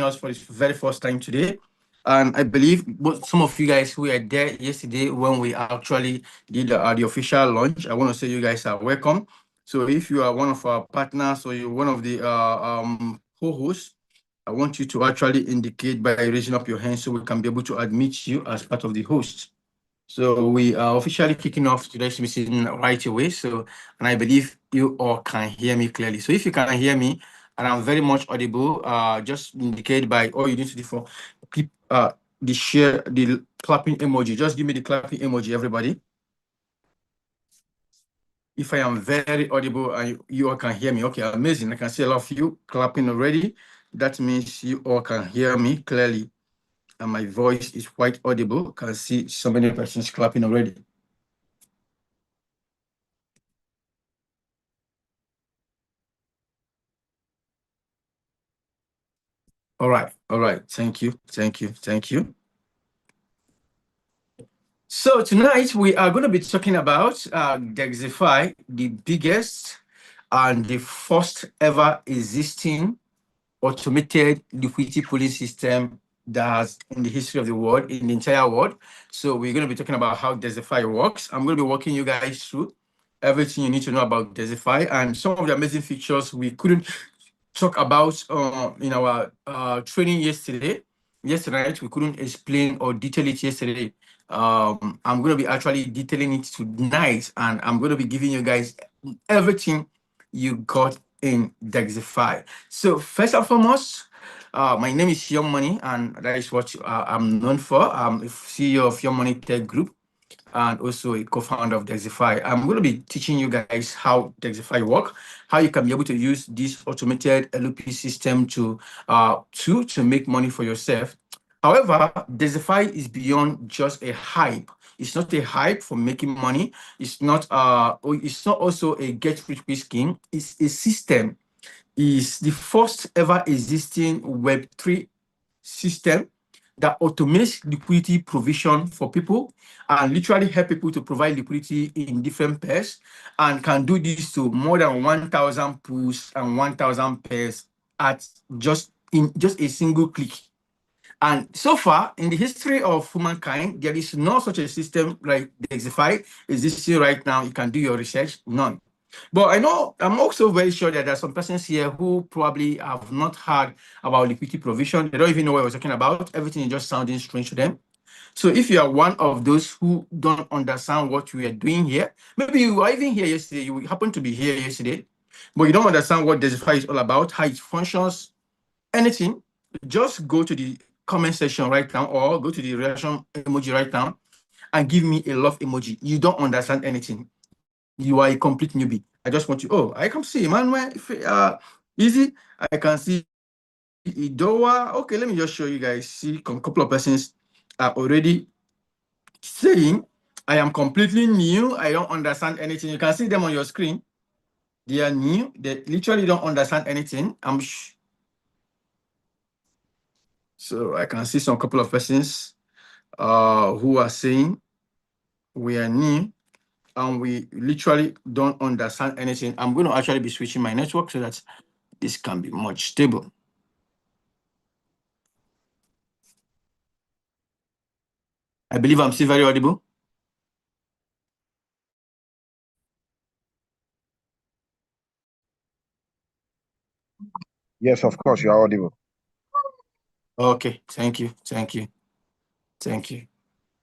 us for this very first time today. And I believe some of you guys who were there yesterday when we actually did the official launch, I want to say you guys are welcome. So if you are one of our partners or you're one of the co-hosts, I want you to actually indicate by raising up your hand so we can be able to admit you as part of the host. So we are officially kicking off today's meeting right away. So, and I believe you all can hear me clearly. So if you can hear me and I'm very much audible, just indicate by all you need to do for click the share, the clapping emoji. Just give me the clapping emoji, everybody. If I am very audible and you all can hear me, okay, amazing. I can see a lot of you clapping already. That means you all can hear me clearly. And my voice is quite audible. I can see so many persons clapping already. All right. Thank you. So tonight we are going to be talking about Degxifi, the biggest and the first ever existing automated liquidity pooling system that has in the history of the world, in the entire world. So we're going to be talking about how Degxifi works. I'm going to be walking you guys through everything you need to know about Degxifi and some of the amazing features we couldn't talk about in our training yesterday. Yesterday night, we couldn't explain or detail it yesterday. I'm going to be actually detailing it tonight, and I'm going to be giving you guys everything you got in Degxifi. So first and foremost, my name is Your Money, and that is what I'm known for. I'm CEO of Your Money Tech Group and also a co-founder of Degxifi. I'm going to be teaching you guys how Degxifi work, how you can be able to use this automated LOP system to make money for yourself. However, Degxifi is beyond just a hype. It's not a hype for making money. It's not also a get rich quick scheme. It's a system. It's the first ever existing Web3 system that automates liquidity provision for people and literally help people to provide liquidity in different pairs and can do this to more than 1,000 pools and 1,000 pairs at just a single click. And so far, in the history of humankind, there is no such a system like Degxifi existing right now. You can do your research, none. But I know, I'm also very sure that there are some persons here who probably have not heard about liquidity provision. They don't even know what we're talking about. Everything is just sounding strange to them. So if you are one of those who don't understand what we are doing here, maybe you were even here yesterday, you happen to be here yesterday, but you don't understand what Degxifi is all about, how it functions, anything, just go to the comment section right now or go to the reaction emoji right now and give me a love emoji. You don't understand anything. You are a complete newbie. I just want you. Oh, I can see Emmanuel. Easy. I can see Idoa. Okay, let me just show you guys. See, a couple of persons are already saying, I am completely new. I don't understand anything. You can see them on your screen. They are new. They literally don't understand anything. So I can see some couple of persons who are saying we are new and we literally don't understand anything. I'm going to actually be switching my network so that this can be much stable. I believe I'm still very audible. Yes, of course, you are audible. Okay, thank you.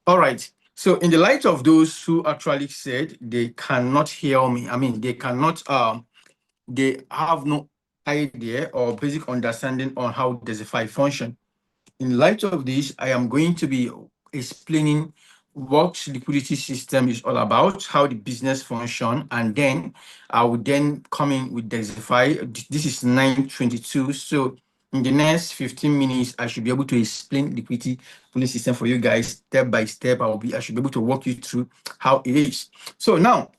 All right. So in the light of those who actually said they cannot hear me, I mean, they have no idea or basic understanding on how Degxifi function. In light of this, I am going to be explaining what liquidity system is all about, how the business function, and then I will then come in with Degxifi. This is 9:22, so in the next 15 minutes, I should be able to explain liquidity pooling system for you guys step by step. I should be able to walk you through how it is. So now,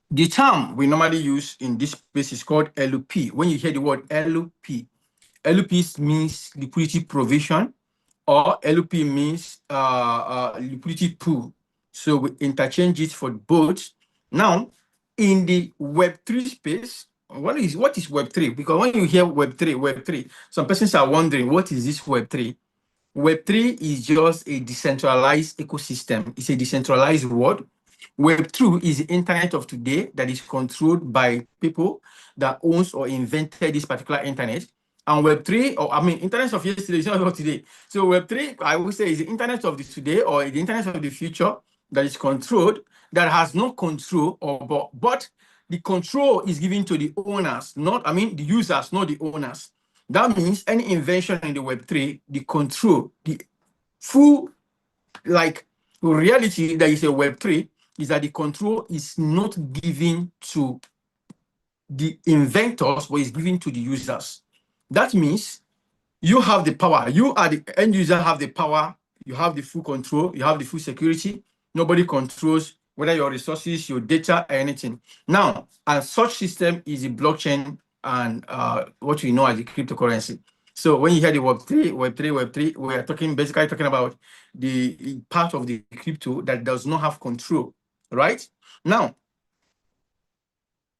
the term we normally use in this space is called LP. When you hear the word LP, LP means liquidity provision, or LP means liquidity pool. So we interchange it for both. Now, in the Web3 space, what is Web3? Because when you hear Web3, some persons are wondering, what is this Web3? Web3 is just a decentralized ecosystem. It's a decentralized world. Web2 is the internet of today that is controlled by people that owns or invented this particular internet. And Web3, or I mean, internet of yesterday is not of today. So Web3, I would say, is the internet of the today or the internet of the future that is controlled, that has no control, but the control is given to the owners, not, I mean, the users, not the owners. That means any invention in the Web3, the control, the full, like, reality that is a Web3 is that the control is not given to the inventors, but is given to the users. That means you have the power. You are the end user, have the power. You have the full control. You have the full security. Nobody controls whether your resources, your data, or anything. Now, and such system is the blockchain and what we know as the cryptocurrency. So when you hear the Web3, we are basically talking about the part of the crypto that does not have control, right? Now,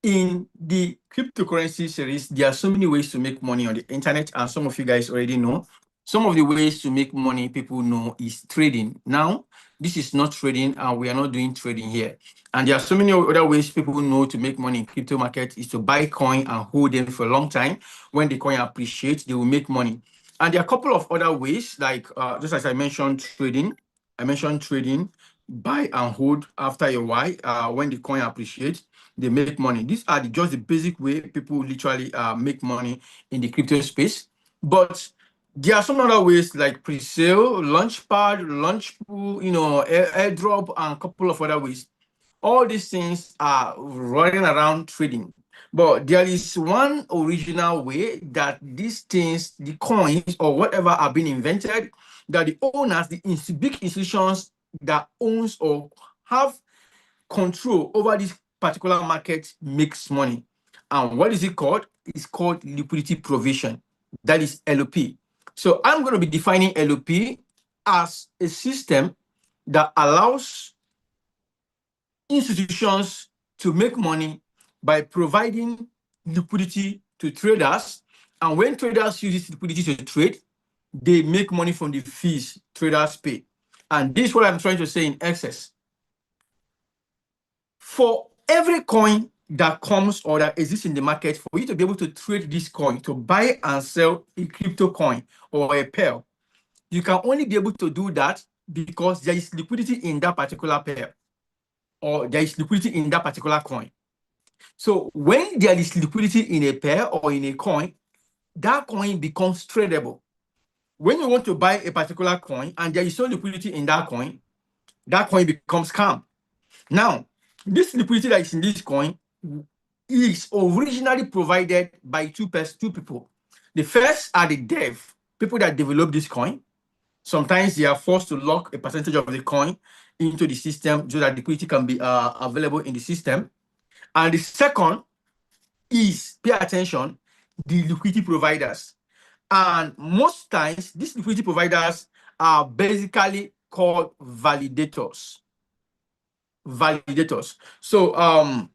in the cryptocurrency series, there are so many ways to make money on the internet, and some of you guys already know. Some of the ways to make money people know is trading. Now, this is not trading, and we are not doing trading here. And there are so many other ways people know to make money in crypto market is to buy coin and hold them for a long time. When the coin appreciates, they will make money. And there are a couple of other ways, like just as I mentioned, trading. I mentioned trading, buy and hold after a while. When the coin appreciates, they make money. These are just the basic way people literally make money in the crypto space. But there are some other ways like pre-sale, launchpad, launch pool, airdrop, and a couple of other ways. All these things are running around trading. But there is one original way that these things, the coins or whatever, are being invented, that the owners, big institutions that owns or have control over this particular market makes money. And what is it called? It's called liquidity provision. That is LOP. So I'm going to be defining LOP as a system that allows institutions to make money by providing liquidity to traders. And when traders use this liquidity to trade, they make money from the fees traders pay. And this is what I'm trying to say in excess. For every coin that comes or that exists in the market, for you to be able to trade this coin, to buy and sell a crypto coin or a pair, you can only be able to do that because there is liquidity in that particular pair, or there is liquidity in that particular coin. So when there is liquidity in a pair or in a coin, that coin becomes tradable. When you want to buy a particular coin and there is no liquidity in that coin becomes calm. Now, this liquidity that is in this coin is originally provided by two people. The first are the dev, people that develop this coin. Sometimes they are forced to lock a percentage of the coin into the system so that liquidity can be available in the system. And the second is, pay attention, the liquidity providers. And most times, these liquidity providers are basically called validators. So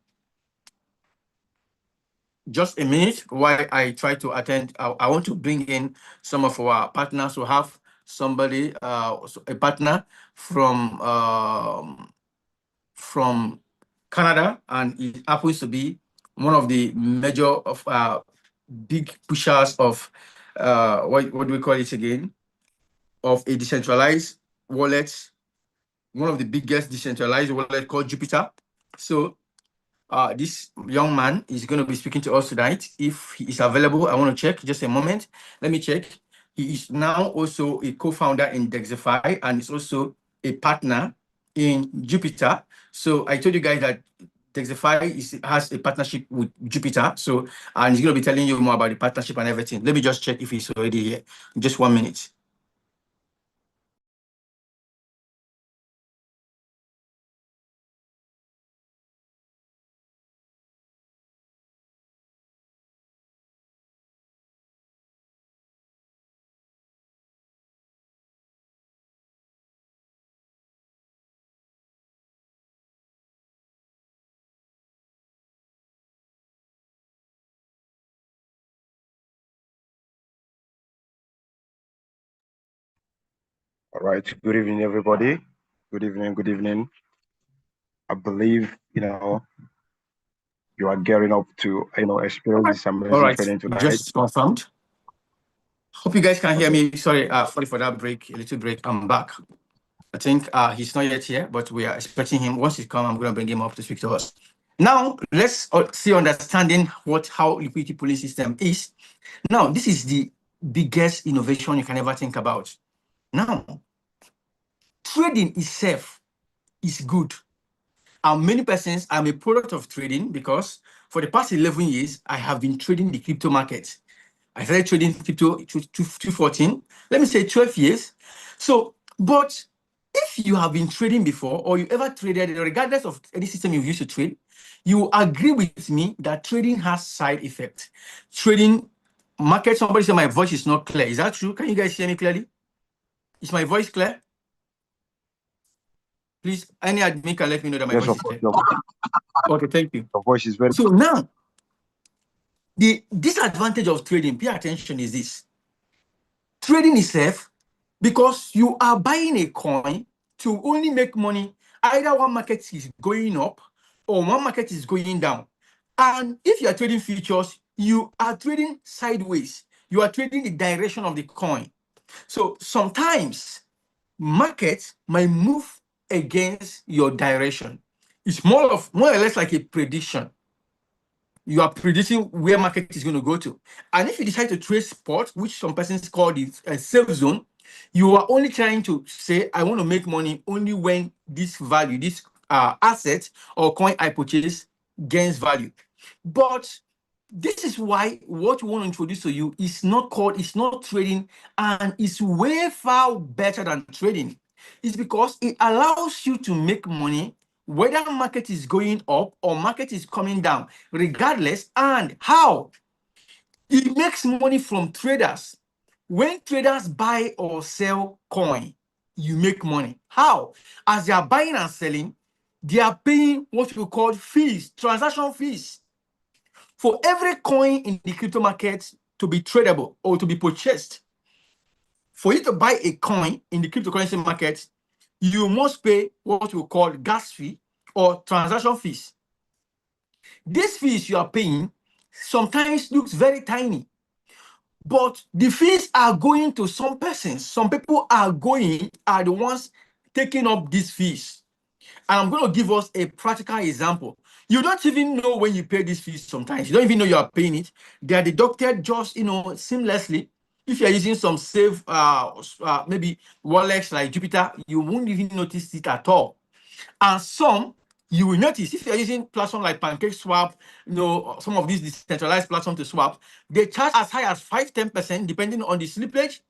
just a minute while I try to attend. I want to bring in some of our partners who have somebody, a partner from Canada, and it happens to be one of the major of big pushers of what do we call it again? Of a decentralized wallet, one of the biggest decentralized wallet called Jupiter. So this young man is going to be speaking to us tonight. If he is available, I want to check. Just a moment. Let me check. He is now also a co-founder in Degxifi and is also a partner in Jupiter. So I told you guys that Degxifi has a partnership with Jupiter. So, and he's going to be telling you more about the partnership and everything. Let me just check if he's already here. Just 1 minute. All right. Good evening, everybody. Good evening. Good evening. I believe you are gearing up to experience this All amazing right, training tonight. just confirmed. Hope you guys can hear Okay. me. Sorry, sorry for that break, a little break. I'm back. I think he's not yet here, but we are expecting him. Once he comes, I'm going to bring him up to speak to us. Now, let's see understanding how liquidity pooling system is. Now, this is the biggest innovation you can ever think about. Now, trading itself is good. And many persons, I'm a product of trading because for the past 11 years, I have been trading the crypto market. I started trading crypto 2014, let me say 12 years. So, but if you have been trading before or you ever traded, regardless of any system you used to trade, you agree with me that trading has side effects. Trading market, somebody said my voice is not clear. Is that true? Can you guys hear me clearly? Is my voice clear? Please, any admin can let me know that my Yes, voice of is course. clear. Okay, thank you. Your voice is very. So now, the disadvantage of trading, pay attention, is this. Trading is safe because you are buying a coin to only make money. Either one market is going up or one market is going down. And if you are trading futures, you are trading sideways. You are trading the direction of the coin. So sometimes markets might move against your direction. It's more or less like a prediction. You are predicting where market is going to go to. And if you decide to trade spot, which some persons call the safe zone, you are only trying to say, I want to make money only when this value, this asset or coin I purchase gains value. But this is why what we want to introduce to you is not trading, and it's way far better than trading. It's because it allows you to make money whether market is going up or market is coming down, regardless, and how. It makes money from traders. When traders buy or sell coin, you make money. How? As they are buying and selling, they are paying what we call fees, transaction fees. For every coin in the crypto market to be tradable or to be purchased, for you to buy a coin in the cryptocurrency market, you must pay what we call gas fee or transaction fees. These fees you are paying sometimes looks very tiny, but the fees are going to some persons. Some people are the ones taking up these fees. And I'm going to give us a practical example. You don't even know when you pay these fees sometimes. You don't even know you are paying it. They are deducted just, seamlessly. If you're using some safe, maybe wallets like Jupiter, you won't even notice it at all. And some, you will notice if you're using platform like Pancake Swap, some of these decentralized platforms to swap, they charge as high as 5-10% depending on the slippage.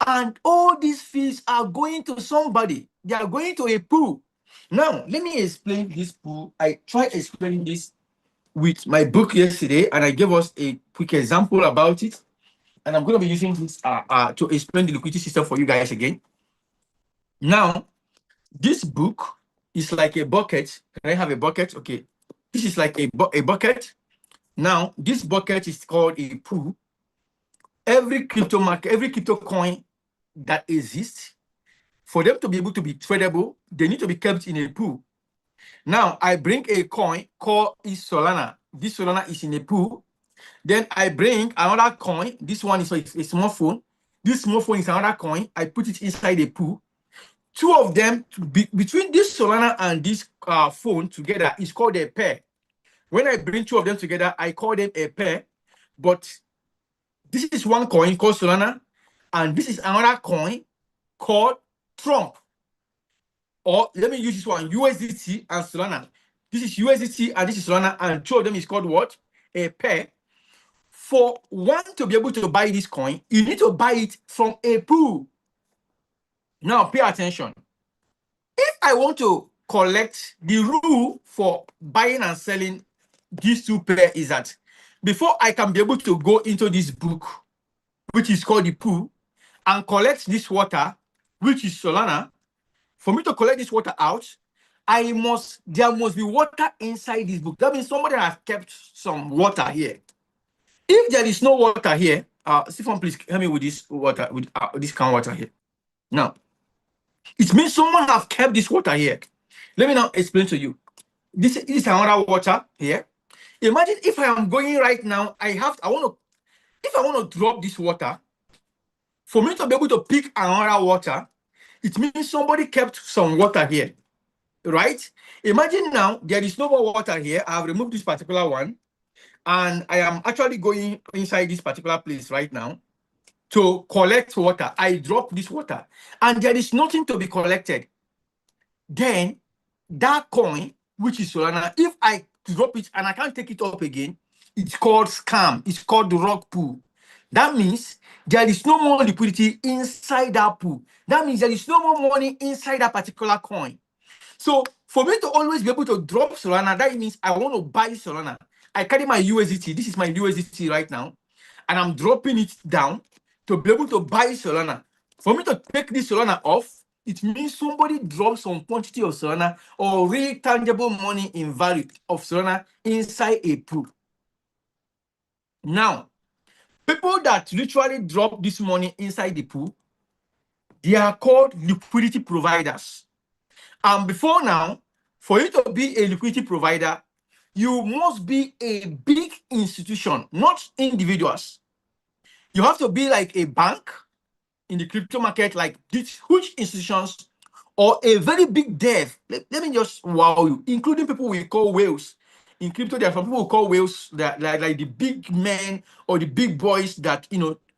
And all these fees are going to somebody. They are going to a pool. Now, let me explain this pool. I tried explaining this with my book yesterday, and I gave us a quick example about it. And I'm going to be using this to explain the liquidity system for you guys again. Now, this book is like a bucket. Can I have a bucket? Okay. This is like a bucket. Now, this bucket is called a pool. Every crypto market, every crypto coin that exists, for them to be able to be tradable, they need to be kept in a pool. Now, I bring a coin called Solana. This Solana is in a pool. Then I bring another coin. This one is a small phone. This small phone is another coin. I put it inside a pool. Two of them, between this Solana and this phone together, is called a pair. When I bring two of them together, I call them a pair. But this is one coin called Solana, and this is another coin called Trump. Or let me use this one, USDT and Solana. This is USDT and this is Solana, and two of them is called what? A pair. For one to be able to buy this coin, you need to buy it from a pool. Now, pay attention. If I want to collect, the rule for buying and selling these two pairs is that before I can be able to go into this book, which is called the pool, and collect this water, which is Solana, for me to collect this water out, there must be water inside this book. That means somebody has kept some water here. If there is no water here, Stephen, please help me with this water, with this can water here. Now, It means someone have kept this water here. Let me now explain to you. This is another water here. Imagine if I am going right now, if I want to drop this water, for me to be able to pick another water, it means somebody kept some water here, right? Imagine now there is no more water here. I have removed this particular one, and I am actually going inside this particular place right now to collect water. I drop this water, and there is nothing to be collected. Then that coin, which is Solana, if I drop it and I can't take it up again, it's called scam. It's called the rock pool. That means there is no more liquidity inside that pool. That means there is no more money inside that particular coin. So for me to always be able to drop Solana, that means I want to buy Solana. I carry my USDT. This is my USDT right now, and I'm dropping it down to be able to buy Solana. For me to take this Solana off, it means somebody drops some quantity of Solana or really tangible money in value of Solana inside a pool. Now, people that literally drop this money inside the pool, they are called liquidity providers. And before now, for you to be a liquidity provider, you must be a big institution, not individuals. You have to be like a bank in the crypto market, like these huge institutions, or a very big dev. Let me just wow you, including people we call whales. In crypto, there are some people who call whales that like the big men or the big boys that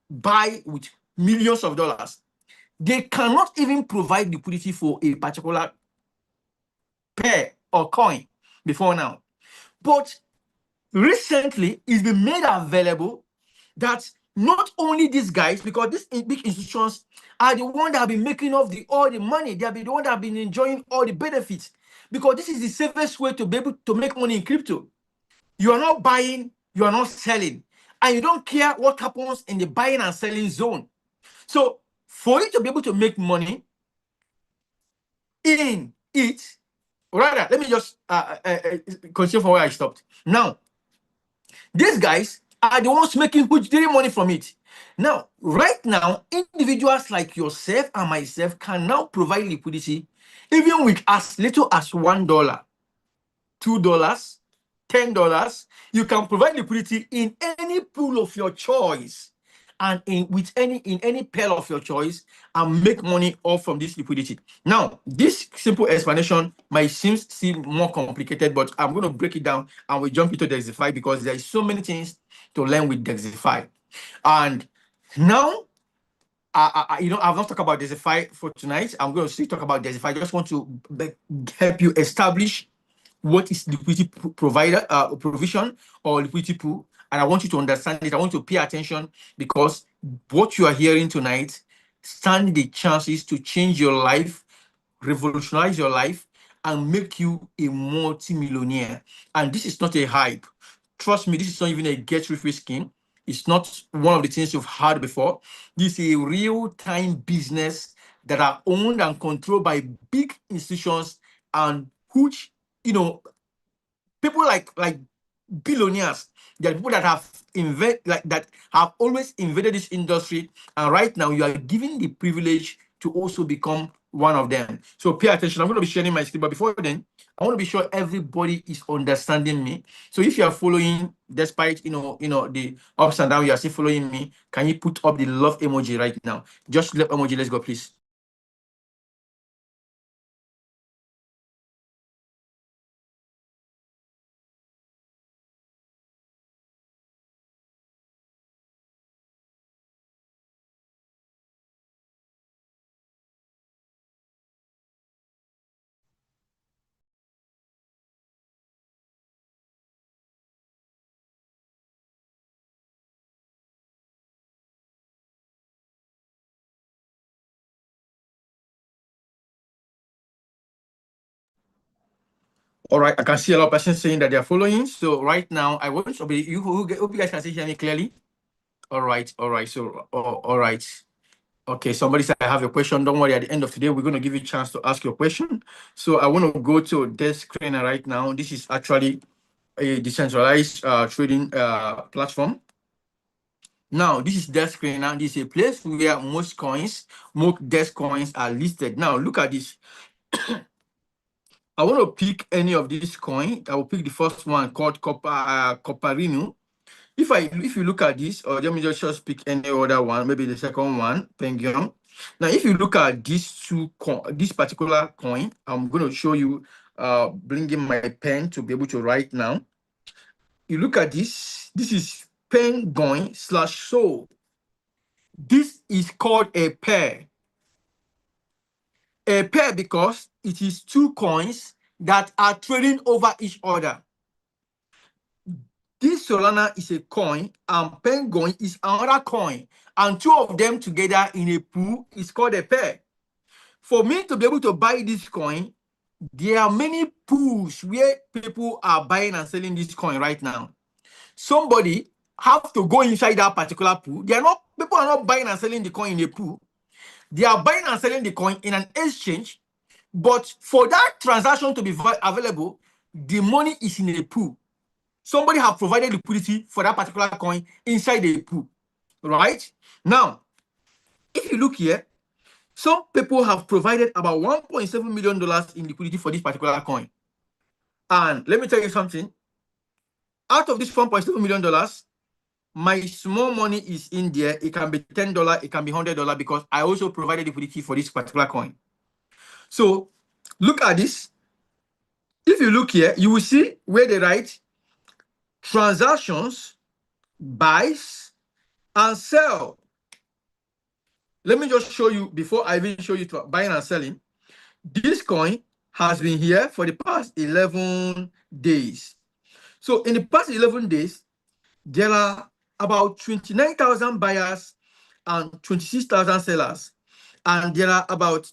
buy with millions of dollars. They cannot even provide liquidity for a particular pair or coin before now. But recently, it's been made available that not only these guys, because these big institutions are the ones that have been making off all the money, they have been the ones that have been enjoying all the benefits, because this is the safest way to be able to make money in crypto. You are not buying, you are not selling, and you don't care what happens in the buying and selling zone. So for you to be able to make money in it, rather, let me just continue from where I stopped. Now, these guys are the ones making huge daily money from it. Now, right now, individuals like yourself and myself can now provide liquidity even with as little as $1, $2, $10. You can provide liquidity in any pool of your choice and in any pair of your choice and make money off from this liquidity. Now, this simple explanation might seem more complicated, but I'm going to break it down and we jump into Degxifi because there is so many things to learn with Degxifi. And now, I've not talked about Degxifi for tonight. I'm going to still talk about Degxifi. I just want to help you establish what is liquidity provider provision or liquidity pool, and I want you to understand it. I want you to pay attention because what you are hearing tonight stand the chances to change your life, revolutionize your life, and make you a multi-millionaire. And this is not a hype. Trust me, this is not even a get-rich-free scheme. It's not one of the things you've heard before. This is a real-time business that are owned and controlled by big institutions and huge, people like billionaires. There are people that have that have always invaded this industry, and right now you are given the privilege to also become one of them. So pay attention. I'm going to be sharing my screen, but before then, I want to be sure everybody is understanding me. So if you are following, despite the ups and downs, you are still following me. Can you put up the love emoji right now? Just love emoji. Let's go, please. All right, I can see a lot of persons saying that they are following. So right now, I want to be hope you guys can see hear me clearly. All right, all right. So all right. Okay, somebody said I have a question. Don't worry, at the end of today, we're going to give you a chance to ask your question. So I want to go to this screen right now. This is actually a decentralized trading platform. Now, this is desk screen. Now, this is a place where most desk coins are listed. Now, look at this. I want to pick any of these coins. I will pick the first one called Copperino. If you look at this, or let me just pick any other one, maybe the second one, Penguin. Now, if you look at this particular coin, I'm going to show you, bringing my pen to be able to write now. You look at this. This is Penguin/Soul. This is called a pair. A pair because it is two coins that are trading over each other. This Solana is a coin and Penguin is another coin, and two of them together in a pool is called a pair. For me to be able to buy this coin, there are many pools where people are buying and selling this coin right now. Somebody have to go inside that particular pool. People are not buying and selling the coin in a pool. They are buying and selling the coin in an exchange, but for that transaction to be available, the money is in a pool. Somebody have provided liquidity for that particular coin inside the pool, right? Now, if you look here, some people have provided about $1.7 million in liquidity for this particular coin. And let me tell you something. Out of this $1.7 million, my small money is in there. It can be $10, it can be $100 because I also provided liquidity for this particular coin. So look at this. If you look here, you will see where they write transactions, buys, and sell. Let me just show you before I even show you to buying and selling. This coin has been here for the past 11 days. So in the past 11 days, there are about 29,000 buyers and 26,000 sellers. And there are about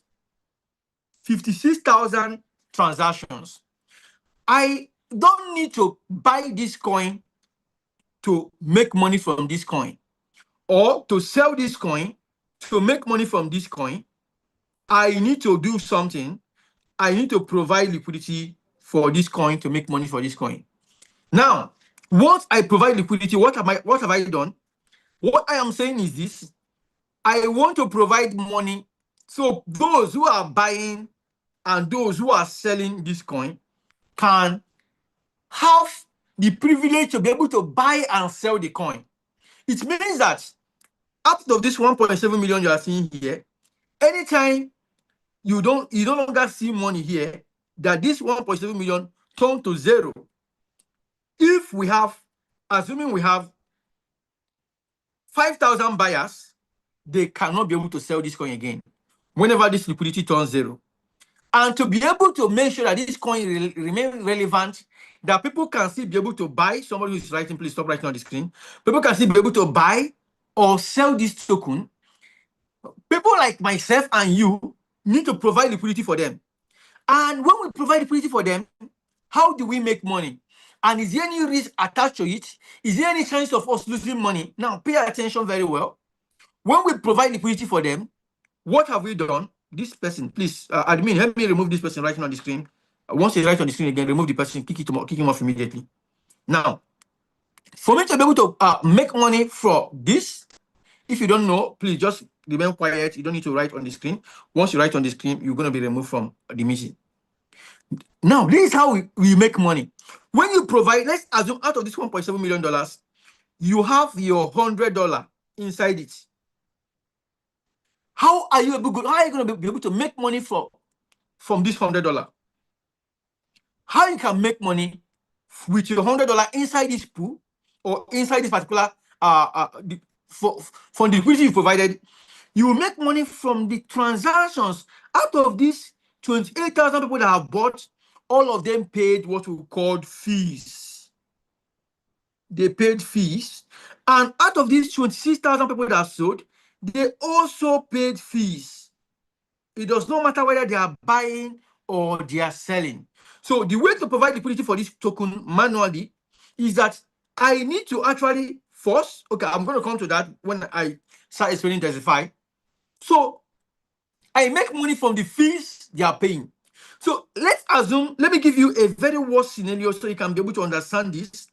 56,000 transactions. I don't need to buy this coin to make money from this coin, or to sell this coin to make money from this coin. I need to do something. I need to provide liquidity for this coin to make money for this coin. Now, once I provide liquidity, what have I done? What I am saying is this: I want to provide money so those who are buying and those who are selling this coin can have the privilege to be able to buy and sell the coin. It means that out of this 1.7 million you are seeing here, anytime you no longer see money here, that this 1.7 million turn to zero. If we have, assuming we have 5,000 buyers, they cannot be able to sell this coin again whenever this liquidity turns zero. And to be able to make sure that this coin remains relevant, that people can still be able to buy, somebody who is writing, please stop writing on the screen. People can still be able to buy or sell this token. People like myself and you need to provide liquidity for them. And when we provide liquidity for them, how do we make money? And is there any risk attached to it? Is there any chance of us losing money? Now, pay attention very well. When we provide liquidity for them, what have we done? This person, please, admin, help me remove this person writing on the screen. Once you write on the screen again, remove the person, kick him off immediately. Now, for me to be able to make money for this, if you don't know, please just remain quiet. You don't need to write on the screen. Once you write on the screen, you're going to be removed from the meeting. Now, this is how we make money. When you provide, let's assume out of this $1.7 million, you have your $100 inside it. How are you going to be able to make money from this $100? How you can make money with your $100 inside this pool or inside this particular from the liquidity you provided? You will make money from the transactions. Out of these 28,000 people that have bought, all of them paid what we called fees. They paid fees. And out of these 26,000 people that have sold, they also paid fees. It does not matter whether they are buying or they are selling. So the way to provide liquidity for this token manually is that I need to actually force. Okay, I'm going to come to that when I start explaining Degxifi. So I make money from the fees they are paying. So let's assume, let me give you a very worst scenario so you can be able to understand this.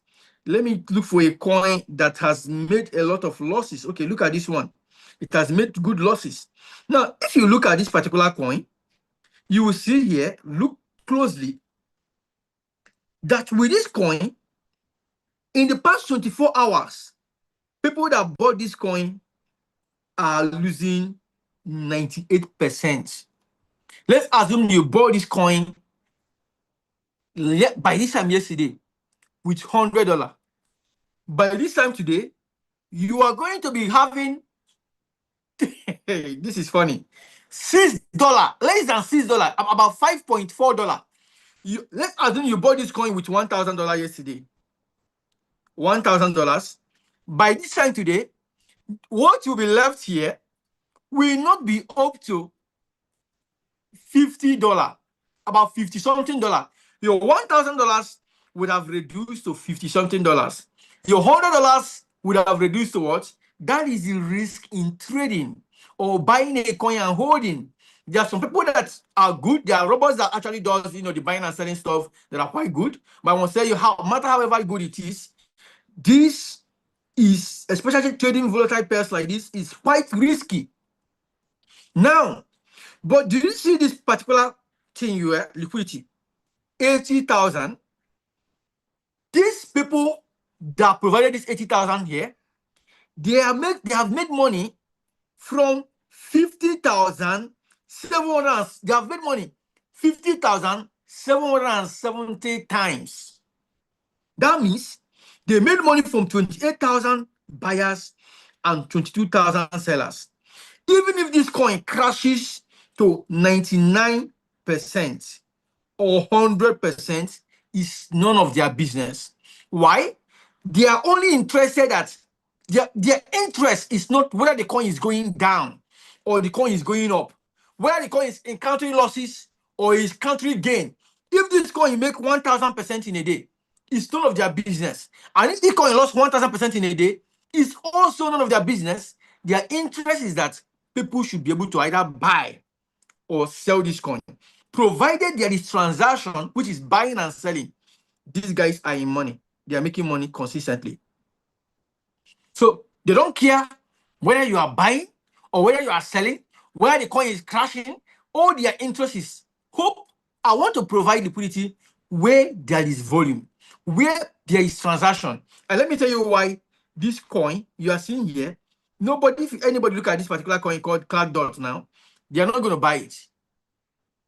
Let me look for a coin that has made a lot of losses. Okay, look at this one. It has made good losses. Now, if you look at this particular coin, you will see here, look closely, that with this coin, in the past 24 hours, people that bought this coin are losing 98%. Let's assume you bought this coin by this time yesterday with $100. By this time today, you are going to be having, this is funny, $6, less than $6, about $5.4. Let's assume you bought this coin with $1,000 yesterday. $1,000. By this time today, what will be left here will not be up to $50, about 50 something dollars. Your $1,000 would have reduced to 50 something dollars. Your $100 would have reduced to what? That is the risk in trading or buying a coin and holding. There are some people that are good. There are robots that actually does the buying and selling stuff that are quite good. But I want to tell you, how matter however good it is, this is, especially trading volatile pairs like this, is quite risky. Now, but do you see this particular thing here, liquidity? 80,000. These people that provided this 80,000 here, they have made money from 50,700. They have made money 50,770 times. That means they made money from 28,000 buyers and 22,000 sellers. Even if this coin crashes to 99% or 100%, is none of their business. Why? They are only interested that their interest is not whether the coin is going down or the coin is going up, whether the coin is encountering losses or is encountering gain. If this coin make 1,000% in a day, it's none of their business. And if the coin lost 1,000% in a day, it's also none of their business. Their interest is that people should be able to either buy or sell this coin, provided there is transaction, which is buying and selling. These guys are in money. They are making money consistently. So they don't care whether you are buying or whether you are selling, whether the coin is crashing. All their interest is, hope, I want to provide liquidity where there is volume, where there is transaction. And let me tell you why this coin you are seeing here, if anybody look at this particular coin called Cloud Dot now, they are not going to buy it.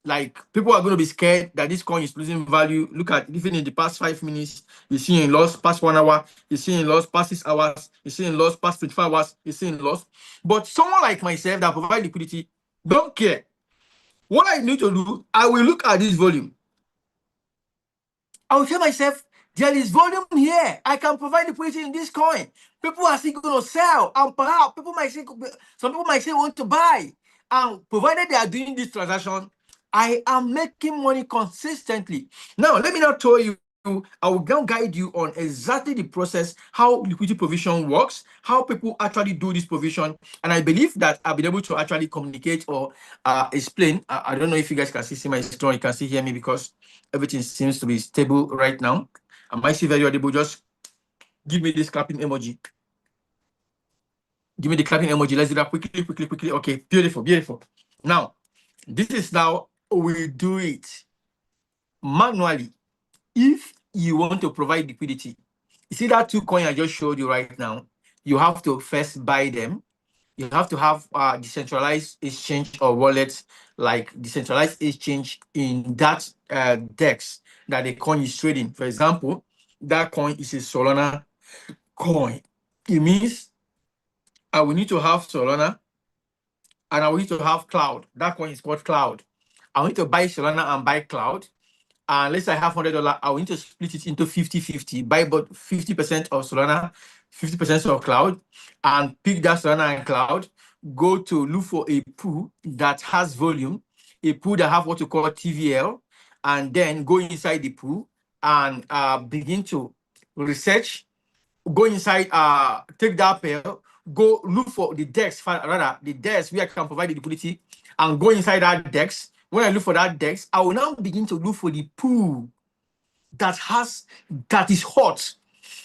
Like, people are going to be scared that this coin is losing value. Look at, even in the past 5 minutes, you're seeing loss past 1 hour, you're seeing loss past 6 hours, you're seeing loss past 25 hours, you're seeing loss. But someone like myself that provide liquidity don't care. What I need to do, I will look at this volume. I will tell myself, there is volume here. I can provide liquidity in this coin. People are still going to sell, and perhaps some people might say want to buy. And provided they are doing this transaction, I am making money consistently. Now, let me now tell you, I will now guide you on exactly the process, how liquidity provision works, how people actually do this provision. And I believe that I've been able to actually communicate or explain. I don't know if you guys can see my screen, you can see hear me, because everything seems to be stable right now. Am I still very audible? Just give me this clapping emoji. Give me the clapping emoji. Let's do that quickly. Okay, beautiful. Now, this is now we do it manually. If you want to provide liquidity, you see that 2 coins I just showed you right now, you have to first buy them. You have to have decentralized exchange or wallets, like decentralized exchange in that DEX that the coin is trading. For example, that coin is a Solana coin. It means I will need to have Solana and I will need to have Cloud. That coin is called Cloud. I need to buy Solana and buy Cloud. And let's say I have $100, I will need to split it into 50-50, buy about 50% of Solana, 50% of Cloud, and pick that Solana and Cloud, go to look for a pool that has volume, a pool that have what you call TVL, and then go inside the pool and begin to research, go inside, take that pair, go look for the DEX, the DEX where I can provide the liquidity, and go inside that DEX. When I look for that DEX, I will now begin to look for the pool that is hot,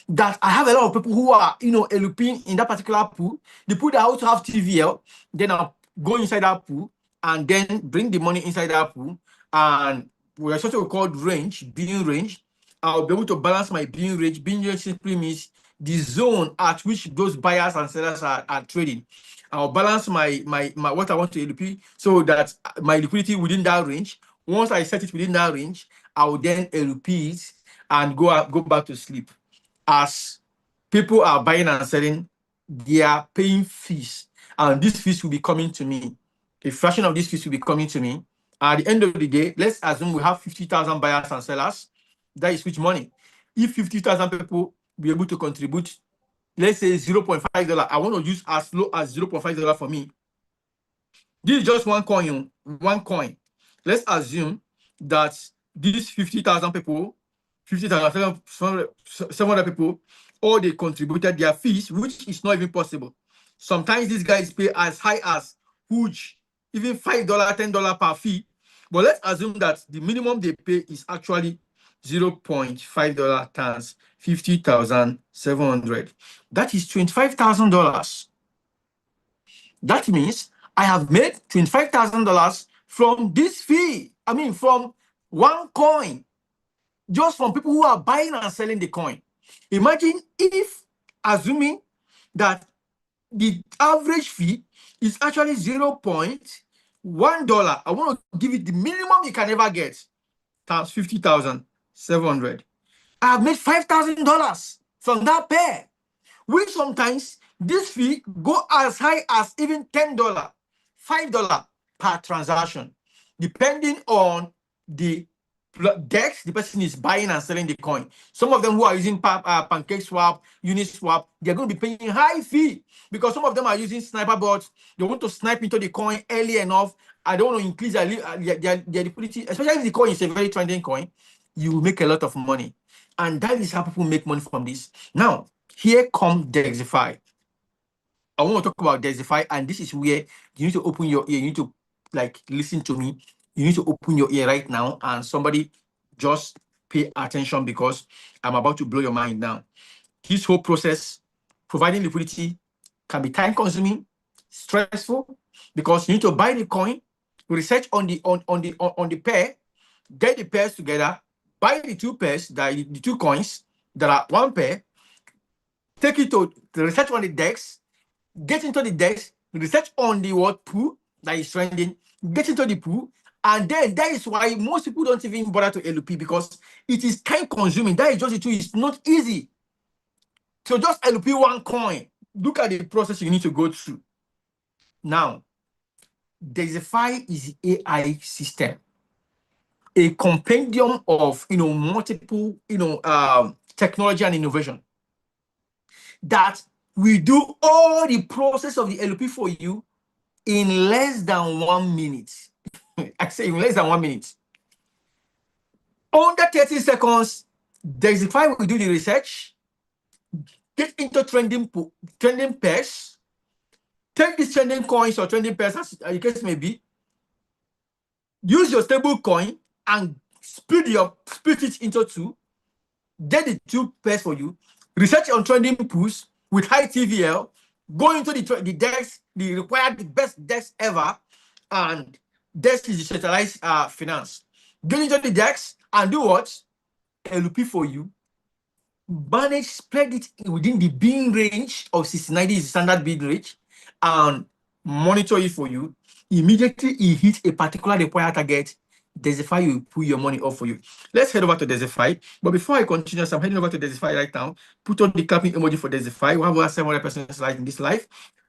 that I have a lot of people who are, eloping in that particular pool. The pool that also have TVL, then I'll go inside that pool and then bring the money inside that pool. And we're something called range, being range. I'll be able to balance my being range. Being range simply means the zone at which those buyers and sellers are trading. I'll balance my what I want to LP so that my liquidity within that range. Once I set it within that range, I will then LP it and go back to sleep. As people are buying and selling, they are paying fees, and these fees will be coming to me. A fraction of these fees will be coming to me. At the end of the day, let's assume we have 50,000 buyers and sellers. That is which money. If 50,000 people be able to contribute, let's say $0.5, I want to use as low as $0.5 for me. This is just one coin. One coin. Let's assume that these 50,000 people, 50,000, 700 people, all they contributed their fees, which is not even possible. Sometimes these guys pay as high as huge, even $5, $10 per fee. But let's assume that the minimum they pay is actually $0.5 times 50,700. That is $25,000. That means I have made $25,000 from this fee. I mean, from one coin, just from people who are buying and selling the coin. Imagine if, assuming that the average fee is actually $0.1. I want to give it the minimum you can ever get, times 50,700. I have made $5,000 from that pair, which sometimes this fee go as high as even $10, $5 per transaction, depending on the DEX the person is buying and selling the coin. Some of them who are using Pancake Swap, Uniswap, they're going to be paying high fee because some of them are using sniper bots. They want to snipe into the coin early enough. I don't want to increase their liquidity, especially if the coin is a very trending coin. You will make a lot of money. And that is how people make money from this. Now, here comes Degxifi. I want to talk about Degxifi, and this is where you need to open your ear. You need to listen to me. You need to open your ear right now, and somebody just pay attention because I'm about to blow your mind now. This whole process, providing liquidity, can be time consuming, stressful, because you need to buy the coin, research on the pair, get the pairs together, buy the two pairs, the two coins that are one pair, take it to research on the DEX, get into the DEX, research on the pool that is trending, get into the pool, and then that is why most people don't even bother to LP because it is time consuming. That is just the truth. It's not easy. So just LP one coin. Look at the process you need to go through. Now, Degxifi is the AI system, a compendium of multiple technology and innovation that will do all the process of the LP for you in less than 1 minute. I say in less than 1 minute. Under 30 seconds, Degxifi will do the research, get into trending pairs, take these trending coins or trending pairs, as the case may be, use your stable coin and split it into two, get the two pairs for you, research on trending pools with high TVL, go into the DEX, the best DEX ever, and DEX is decentralized finance. Get into the DEX and do what? LP for you. Manage, spread it within the bin range of 690 is standard bin range, and monitor it for you. Immediately it hits a particular required target, Degxifi will pull your money off for you. Let's head over to Degxifi. But before I continue, so I'm heading over to Degxifi right now. Put on the clapping emoji for Degxifi. We have over 700 persons in this live.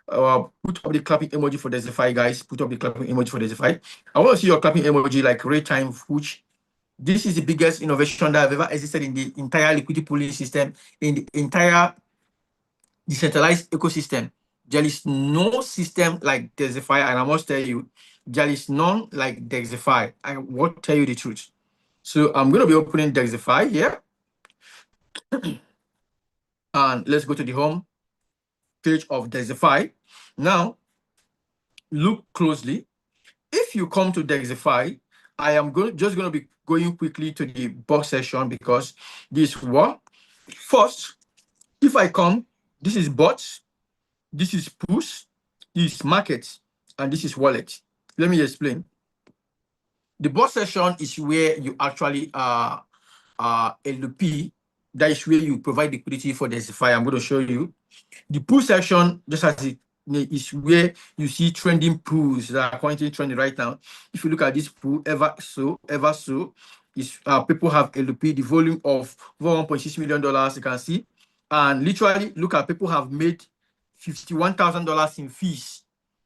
Put up the clapping emoji for Degxifi, guys. Put up the clapping emoji for Degxifi. I want to see your clapping emoji like real time, which this is the biggest innovation that have ever existed in the entire liquidity pooling system, in the entire decentralized ecosystem. There is no system like Degxifi, and I must tell you, there is none like Degxifi. I will tell you the truth. So I'm going to be opening Degxifi here. And let's go to the home page of Degxifi. Now, look closely. If you come to Degxifi, I am just going to be going quickly to the box section because this one. First, If I come, this is bot, this is push, this is market, and this is wallet. Let me explain. The bot session is where you actually LP. That is where you provide liquidity for Degxifi. I'm going to show you. The pool section, just as it is where you see trending pools that are currently trending right now. If you look at this pool, ever so, is people have LP, the volume of over $1.6 million, you can see. And literally, look at people have made $51,000 in fees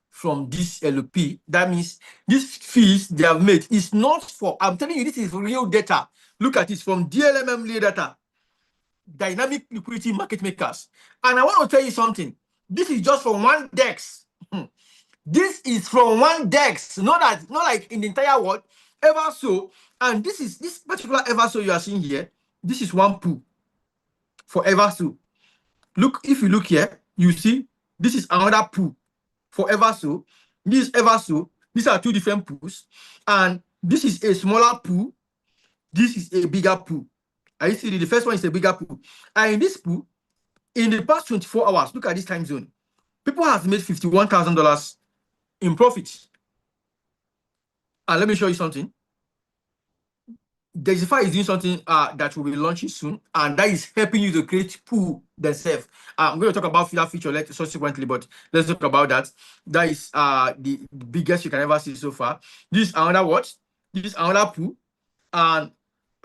from this LP. That means these fees they have made is not for, I'm telling you, this is real data. Look at this from DLMM data. Dynamic liquidity market makers. And I want to tell you something. This is just from one DEX. This is from one DEX, not like in the entire world. Ever so, and this particular ever so you are seeing here. This is one pool for ever so. Look, if you look here, you see this is another pool for ever so. This is ever so. These are two different pools, and this is a smaller pool. This is a bigger pool. I see the first one is a bigger pool. And in this pool, in the past 24 hours, look at this time zone. People have made $51,000 in profit. And let me show you something. Degxifi is doing something that will be launching soon, and that is helping you to create pool themselves. I'm going to talk about that feature subsequently, but let's talk about that. That is the biggest you can ever see so far. This is another what? This is another pool, and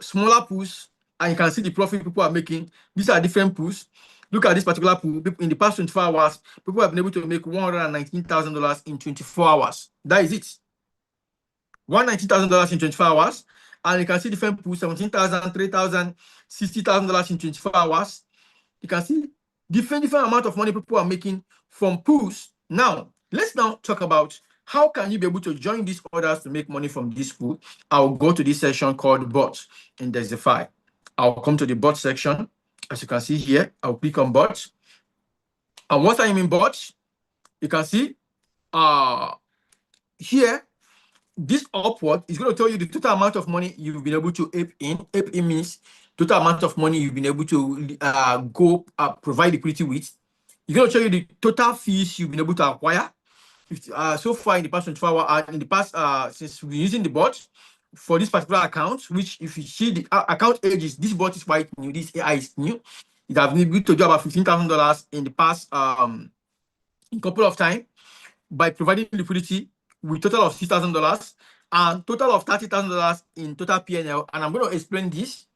smaller pools, and you can see the profit people are making. These are different pools. Look at this particular pool. In the past 24 hours, people have been able to make $119,000 in 24 hours. That is it. $119,000 in 24 hours. And you can see different pools, $17,000, $3,000, $60,000 in 24 hours. You can see different amount of money people are making from pools. Now, let's now talk about how can you be able to join these orders to make money from this pool. I'll go to this section called bots in Degxifi. I'll come to the bot section. As you can see here, I'll click on bots. And once I'm in bots, you can see here, this upward is going to tell you the total amount of money you've been able to ape in. Ape in means total amount of money you've been able to provide liquidity with. It's going to show you the total fees you've been able to acquire. So far in the past 24 hours, in the past, since we're using the bot for this particular account, which if you see the account ages, this bot is quite new, this AI is new. It has been able to do about $15,000 in the past couple of time by providing liquidity with total of $6,000 and total of $30,000 in total PNL. And I'm going to explain this.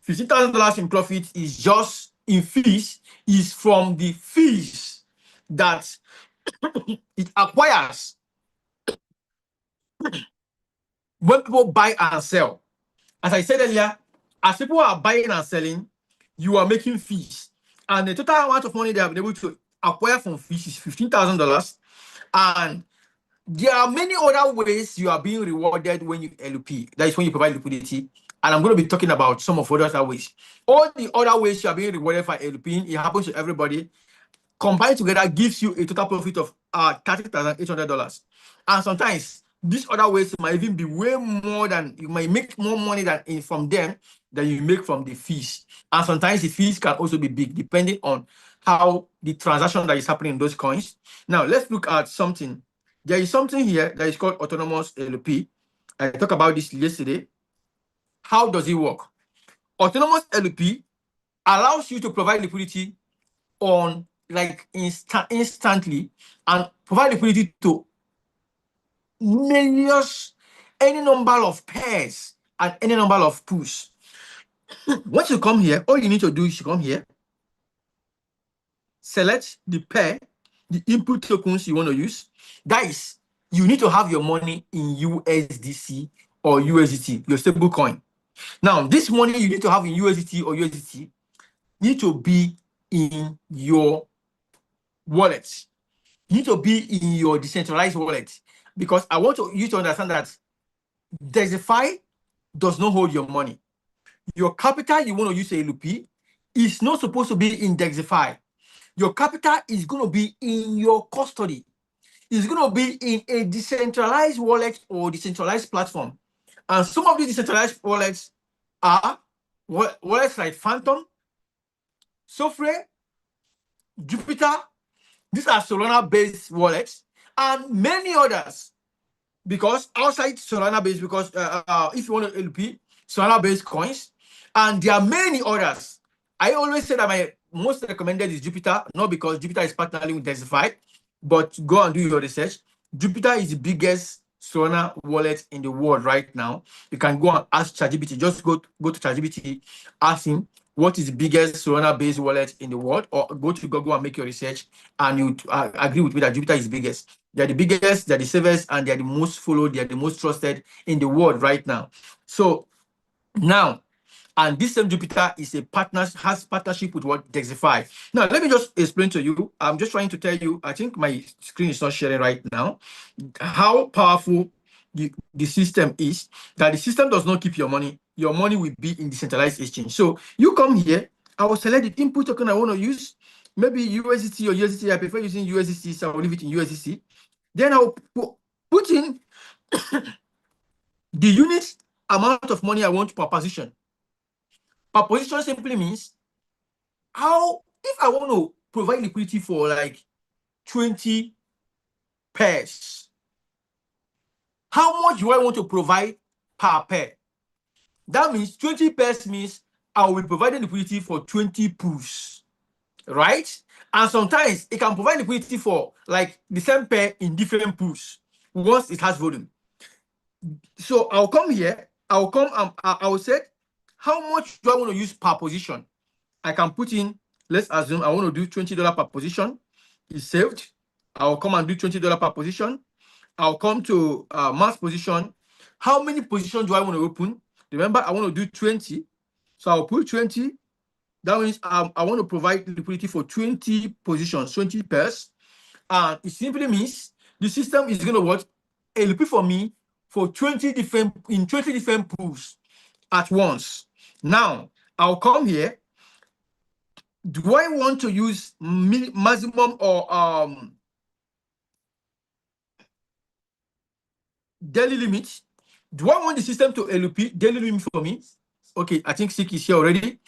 $15,000 in profit is just in fees, is from the fees that it acquires when people buy and sell. As I said earlier, as people are buying and selling, you are making fees. And the total amount of money they have been able to acquire from fees is $15,000. And there are many other ways you are being rewarded when you LP. That is when you provide liquidity. And I'm going to be talking about some of other ways. All the other ways you are being rewarded for LP, it happens to everybody. Combined together gives you a total profit of $30,800. And sometimes these other ways might even be way more than, you might make more money from them than you make from the fees. And sometimes the fees can also be big, depending on how the transaction that is happening in those coins. Now, let's look at something. There is something here that is called autonomous LP. I talked about this yesterday. How does it work? Autonomous LP allows you to provide liquidity on like instantly and provide liquidity to millions, any number of pairs and any number of pools. Once you come here, all you need to do is to come here, select the pair, the input tokens you want to use. That is, you need to have your money in USDC or USDT, your stable coin. Now, this money you need to have in USDT or USDT need to be in your wallet. You need to be in your decentralized wallet, because I want you to understand that Degxifi does not hold your money. Your capital you want to use a LP is not supposed to be in Degxifi. Your capital is going to be in your custody. It's going to be in a decentralized wallet or decentralized platform. And some of these decentralized wallets are wallets like Phantom, Sofre, Jupiter. These are Solana-based wallets and many others. Because outside Solana based, because if you want to LP Solana based coins, and there are many others. I always say that my most recommended is Jupiter, not because Jupiter is partnering with Degxifi, but go and do your research. Jupiter is the biggest Solana wallet in the world right now. You can go and ask ChatGPT. Just go to ChatGPT, ask him what is the biggest Solana based wallet in the world, or go to Google and make your research, and you agree with me that Jupiter is the biggest. They're the biggest, they're the safest, and they're the most followed, they're the most trusted in the world right now. So now, and this same Jupiter is a partner, has partnership with what Degxifi. Now, let me just explain to you. I'm just trying to tell you, I think my screen is not sharing right now, how powerful the system is, that the system does not keep your money. Your money will be in decentralized exchange. So you come here, I will select the input token I want to use, maybe USDT or USDT. I prefer using USDT, so I will leave it in USDT. Then I'll put in the unit amount of money I want per position. Per position simply means how, if I want to provide liquidity for like 20 pairs, how much do I want to provide per pair? That means 20 pairs means I will be providing liquidity for 20 pools, right? And sometimes it can provide liquidity for like the same pair in different pools once it has volume. So I'll come here, I'll come and I will say, how much do I want to use per position? I can put in, let's assume I want to do $20 per position. It's saved. I'll come and do $20 per position. I'll come to max position. How many positions do I want to open? Remember, I want to do 20. So I'll put 20. That means I want to provide liquidity for 20 positions, 20 pairs. And it simply means the system is going to what? LP for me for 20 different pools at once. Now, I'll come here. Do I want to use maximum or daily limit? Do I want the system to LP daily limit for me? Okay, I think SIC is here already.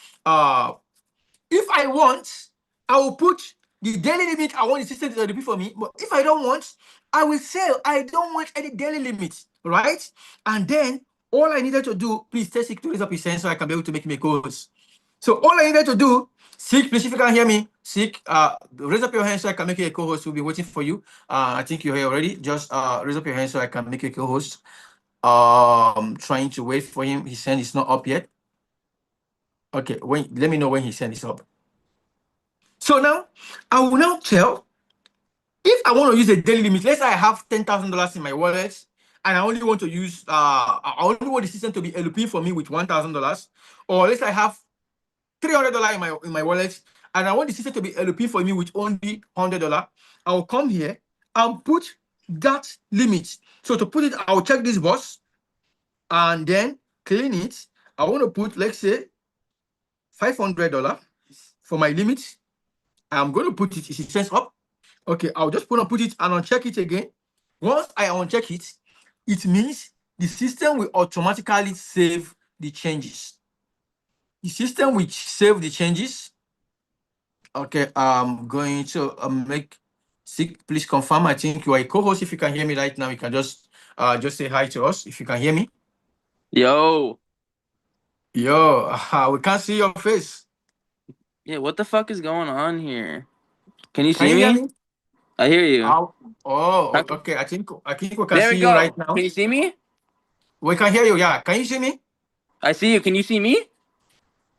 If I want, I will put the daily limit I want the system to LP for me. But if I don't want, I will say I don't want any daily limit, right? And then all I needed to do, please tell SIC to raise up his hand so I can be able to make me calls. So all I needed to do, SIC, please, if you can hear me, SIC, raise up your hand so I can make you a co-host. We'll be waiting for you. I think you're here already. Just raise up your hand so I can make you a co-host. Trying to wait for him. His hand is not up yet. Okay, let me know when his hand is up. So now, I will now tell, if I want to use a daily limit, let's say I have $10,000 in my wallet, and I only want to use, I only want the system to be LP for me with $1,000, or let's say I have $300 in my wallet, and I want the system to be LP for me with only $100. I'll come here and put that limit. So to put it, I'll check this box and then clean it. I want to put, let's say, $500 for my limit. I'm going to put it sense up. Okay, I'll just put it and uncheck it again. Once I uncheck it, it means the system will automatically save the changes. The system will save the changes. Okay, I'm going to make SIC, please confirm. I think you are a co-host. If you can hear me right now, you can just say hi to us if you can hear me. Yo. Yo, we can't see your face. Yeah, what the fuck is going on here? Can you Can see you hear me? me? I hear you. Oh, okay. I think we can There see we you go. right now. Can you see me? We can hear you. Yeah. Can you see me? I see you. Can you see me?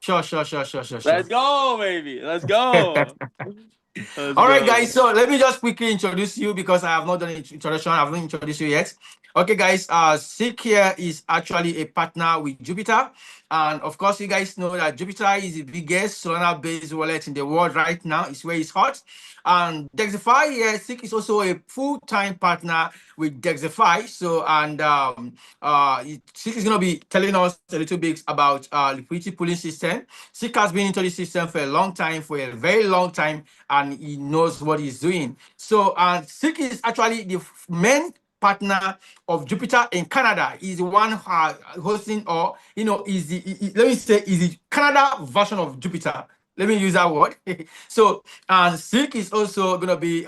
Sure. Let's go, baby. Let's go. All right, guys. So let me just quickly introduce you because I have not done an introduction. I have not introduced you yet. Okay, guys. SIC here is actually a partner with Jupiter, and of course, you guys know that Jupiter is the biggest Solana-based wallet in the world right now. It's where it's hot. And Degxifi here, SIC is also a full-time partner with Degxifi. So, and SIC is going to be telling us a little bit about liquidity pooling system. SIC has been into the system for a long time, for a very long time, and he knows what he's doing. So, SIC is actually the main partner of Jupiter in Canada. He's the one hosting, or is the let me say, is the Canada version of Jupiter. Let me use that word. So, Silk is also gonna be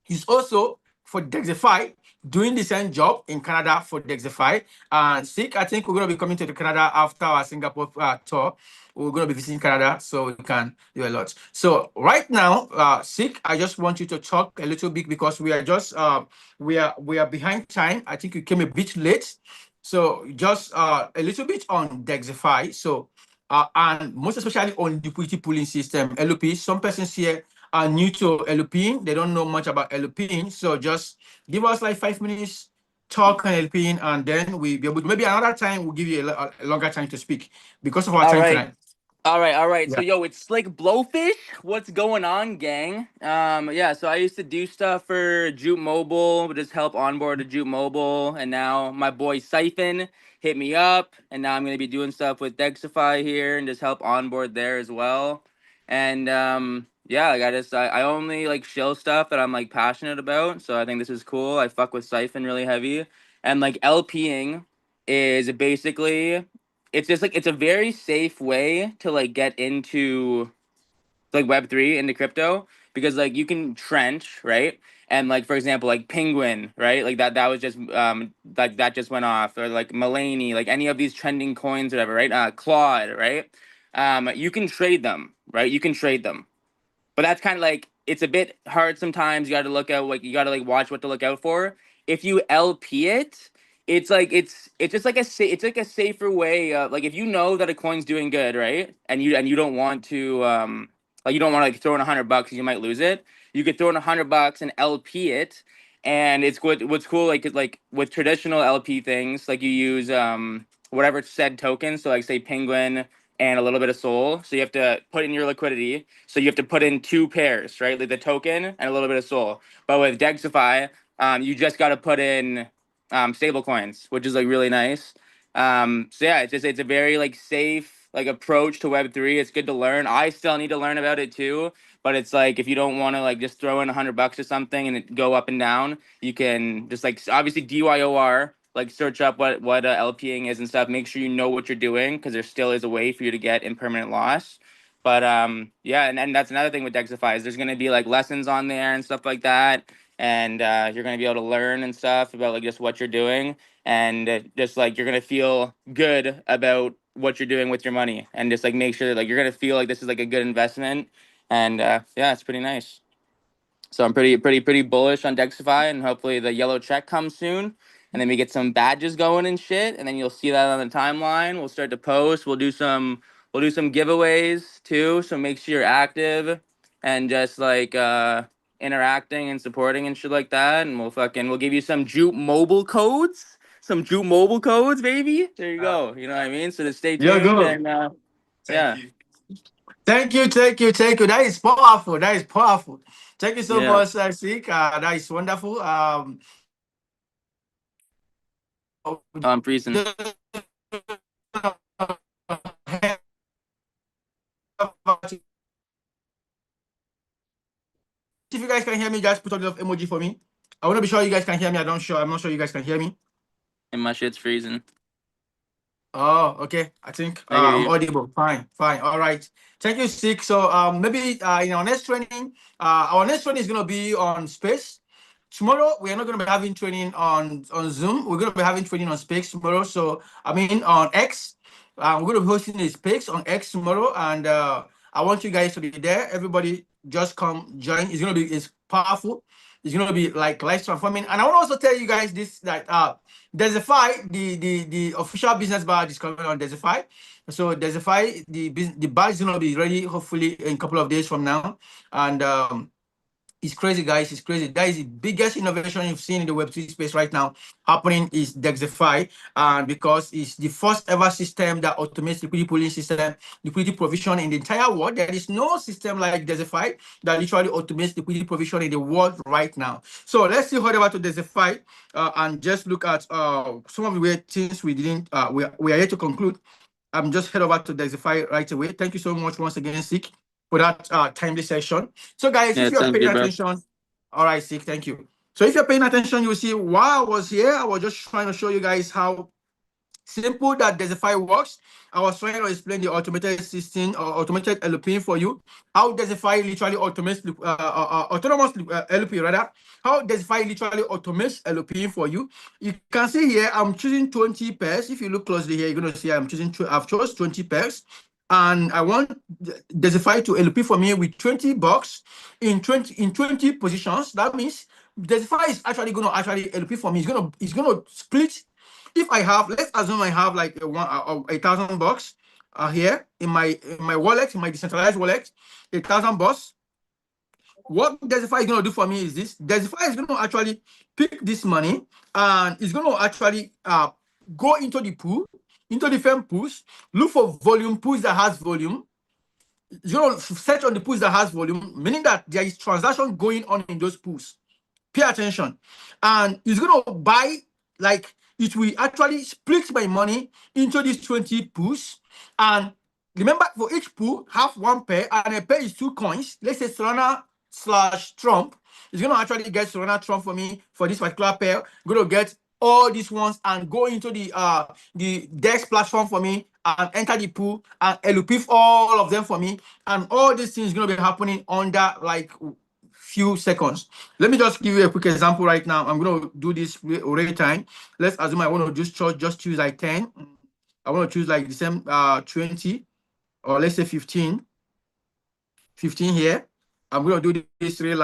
he's also for Degxify doing the same job in Canada for Degxify. And Sick, I think we're going to be coming to the Canada after our Singapore tour. We're going to be visiting Canada, so we can do a lot. So right now, Sick, I just want you to talk a little bit because we are just we are behind time. I think you came a bit late. So just a little bit on Degxify. So and most especially on liquidity pooling system, LP. Some persons here are new to LPing. They don't know much about LPing. So just give us like 5 minutes talk on LPing, and then we be able to, maybe another time we'll give you a longer time to speak because of our All time right. tonight. All right. So Yeah. yo, it's Slick Blowfish. What's going on, gang? Yeah, so I used to do stuff for Jute Mobile, just help onboard to Jute Mobile, and now my boy Siphon hit me up, and now I'm gonna be doing stuff with Degxify here and just help onboard there as well. And yeah, like I only like shill stuff that I'm like passionate about, so I think this is cool. I fuck with Siphon really heavy. And like LPing is basically it's just like it's a very safe way to like get into like Web3 into crypto because like you can trench, right? And like for example, like Penguin, right? Like that was just like that just went off, or like Mulaney, like any of these trending coins, whatever, right? Claude, right? You can trade them, right? You can trade them, but that's kind of like it's a bit hard sometimes. You got to look out, like you got to like watch what to look out for. If you LP it, it's like it's just like it's like a safer way of like if you know that a coin's doing good, right? And you don't want to like you don't want to like throw in $100 you might lose it. You could throw in $100 and LP it, and it's what's cool like with traditional LP things like you use whatever said token. So like say Penguin and a little bit of Soul. So you have to put in your liquidity. So you have to put in two pairs, right? Like the token and a little bit of Soul. But with Degxify, you just got to put in stable coins, which is like really nice. So yeah, it's a very like safe like approach to Web3. It's good to learn. I still need to learn about it too. But it's like if you don't want to like just throw in $100 or something and it go up and down, you can just like obviously DYOR like search up what LPing is and stuff. Make sure you know what you're doing because there still is a way for you to get impermanent loss. But yeah, and that's another thing with Dexify is there's gonna be like lessons on there and stuff like that, and you're gonna be able to learn and stuff about like just what you're doing, and just like you're gonna feel good about what you're doing with your money, and just like make sure that like you're gonna feel like this is like a good investment, and yeah, it's pretty nice. So I'm pretty bullish on Dexify, and hopefully the yellow check comes soon, and then we get some badges going and shit, and then you'll see that on the timeline. We'll start to post. We'll do some giveaways too. So make sure you're active and just like interacting and supporting and shit like that. And we'll give you some Jute mobile codes. Some Jute mobile codes, baby. There you go. You know what I mean? So just stay Yeah, tuned go. and yeah. Thank you, thank you, thank you. That is powerful. That is powerful. Thank you so Yeah. much, Sik. That is wonderful. Oh, I'm freezing. If you guys can hear me, just put a little emoji for me. I want to be sure you guys can hear me. I'm not sure you guys can hear me. And my shit's freezing. Oh, okay. I think I hear I'm you. audible. Fine, fine. All right. Thank you, Sik. So maybe in our next training is gonna be on space. Tomorrow we are not gonna be having training on Zoom. We're gonna be having training on space tomorrow. So I mean on X. We're gonna be hosting a space on X tomorrow, and I want you guys to be there. Everybody just come join. It's powerful. It's gonna be like life transforming. And I want to also tell you guys this that Degxify, the official business badge is coming on Degxify. So Degxify, the badge is gonna be ready hopefully in a couple of days from now. And it's crazy, guys. It's crazy. That is the biggest innovation you've seen in the Web3 space right now happening is Degxify. And because it's the first ever system that automates liquidity pooling system, liquidity provision in the entire world. There is no system like Degxify that literally automates liquidity provision in the world right now. So let's see over to Degxify and just look at some of the way things we didn't, we are here to conclude. I'm just head over to Dexify right away. Thank you so much once again, Sik, for that timely session. So, guys, Yeah, if it you're sounds paying good, bro. attention, all right, Sik, thank you. So, if you're paying attention, you'll see while I was here, I was just trying to show you guys how simple that Degxifi works. I was trying to explain the automated system or automated LP for you. How Degxifi literally automates autonomous LP rather. How Degxifi literally automates LP for you. You can see here I'm choosing 20 pairs. If you look closely here, you're gonna see I'm choosing. I've chose 20 pairs, and I want Degxifi to LP for me with $20 in 20 positions. That means Degxifi is actually gonna LP for me. It's gonna split. If I have, let's assume I have like $1,000 here in my wallet, in my decentralized wallet, $1,000. What Degxifi is going to do for me is this. Degxifi is going to actually pick this money and it's going to actually go into the pool, into different pools, look for pools that has volume. It's going to search on the pools that has volume, meaning that there is transaction going on in those pools. Pay attention. And it's going to buy, like, it will actually split my money into these 20 pools. And remember, for each pool, have one pair, and a pair is 2 coins. Let's say Solana/Trump. It's going to actually get Solana Trump for me for this particular pair. I'm going to get all these ones and go into the Dex platform for me and enter the pool and LP all of them for me. And all these things going to be happening under like few seconds. Let me just give you a quick example right now. I'm going to do this real time. Let's assume I want to just choose like 10. I want to choose like the same 20 or let's say 15 here. I'm going to do this real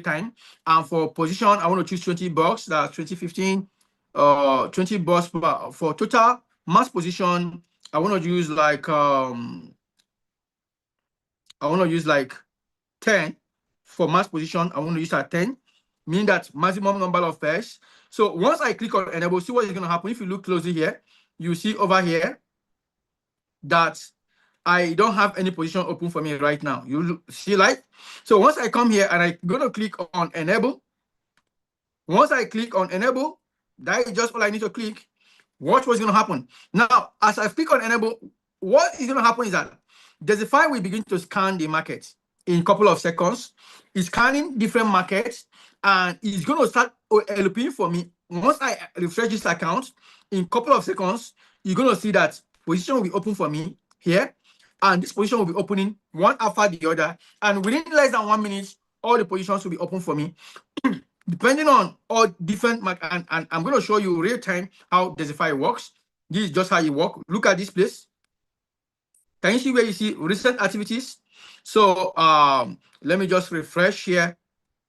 time. And for position, I want to choose $20. That's 2015. $20 for total mass position. I want to use like 10 for mass position. I want to use at 10, meaning that maximum number of pairs. So once I click on enable, see what is going to happen. If you look closely here, you see over here that I don't have any position open for me right now. You see, like, so once I come here and I'm going to click on enable, once I click on enable, that is just all I need to click. Watch what's going to happen. Now, as I click on enable, what is going to happen is that Degxifi will begin to scan the market in a couple of seconds. It's scanning different markets and it's going to start LPing for me. Once I refresh this account, in a couple of seconds, you're going to see that position will be open for me here. And this position will be opening one after the other. And within less than 1 minute, all the positions will be open for me. Depending on all different and I'm going to show you real time how Degxifi works. This is just how it works. Look at this place. Can you see where you see recent activities? So let me just refresh here.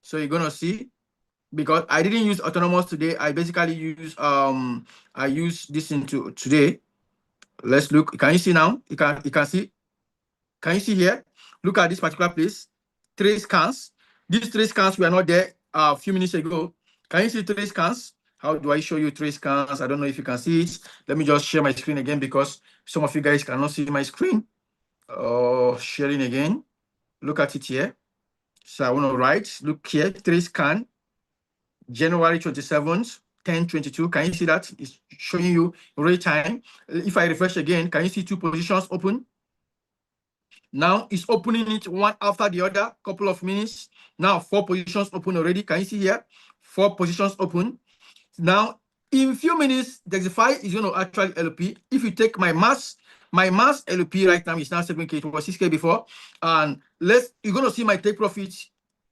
So you're gonna see, because I didn't use autonomous today. I basically use I use this into today. Let's look. Can you see now? You can see. Can you see here? Look at this particular place. 3 scans. These 3 scans were not there a few minutes ago. Can you see 3 scans? How do I show you 3 scans? I don't know if you can see it. Let me just share my screen again because some of you guys cannot see my screen. Oh, sharing again. Look at it here. So I want to write. Look here. 3 scan. January 27th, 10:22. Can you see that? It's showing you real time. If I refresh again, can you see 2 positions open? Now it's opening it one after the other, couple of minutes. Now 4 positions open already. Can you see here? 4 positions open. Now in few minutes, Degxifi is going to actually LP. If you take my mass LP right now is now 7K. It was 6K before. And you're going to see my take profit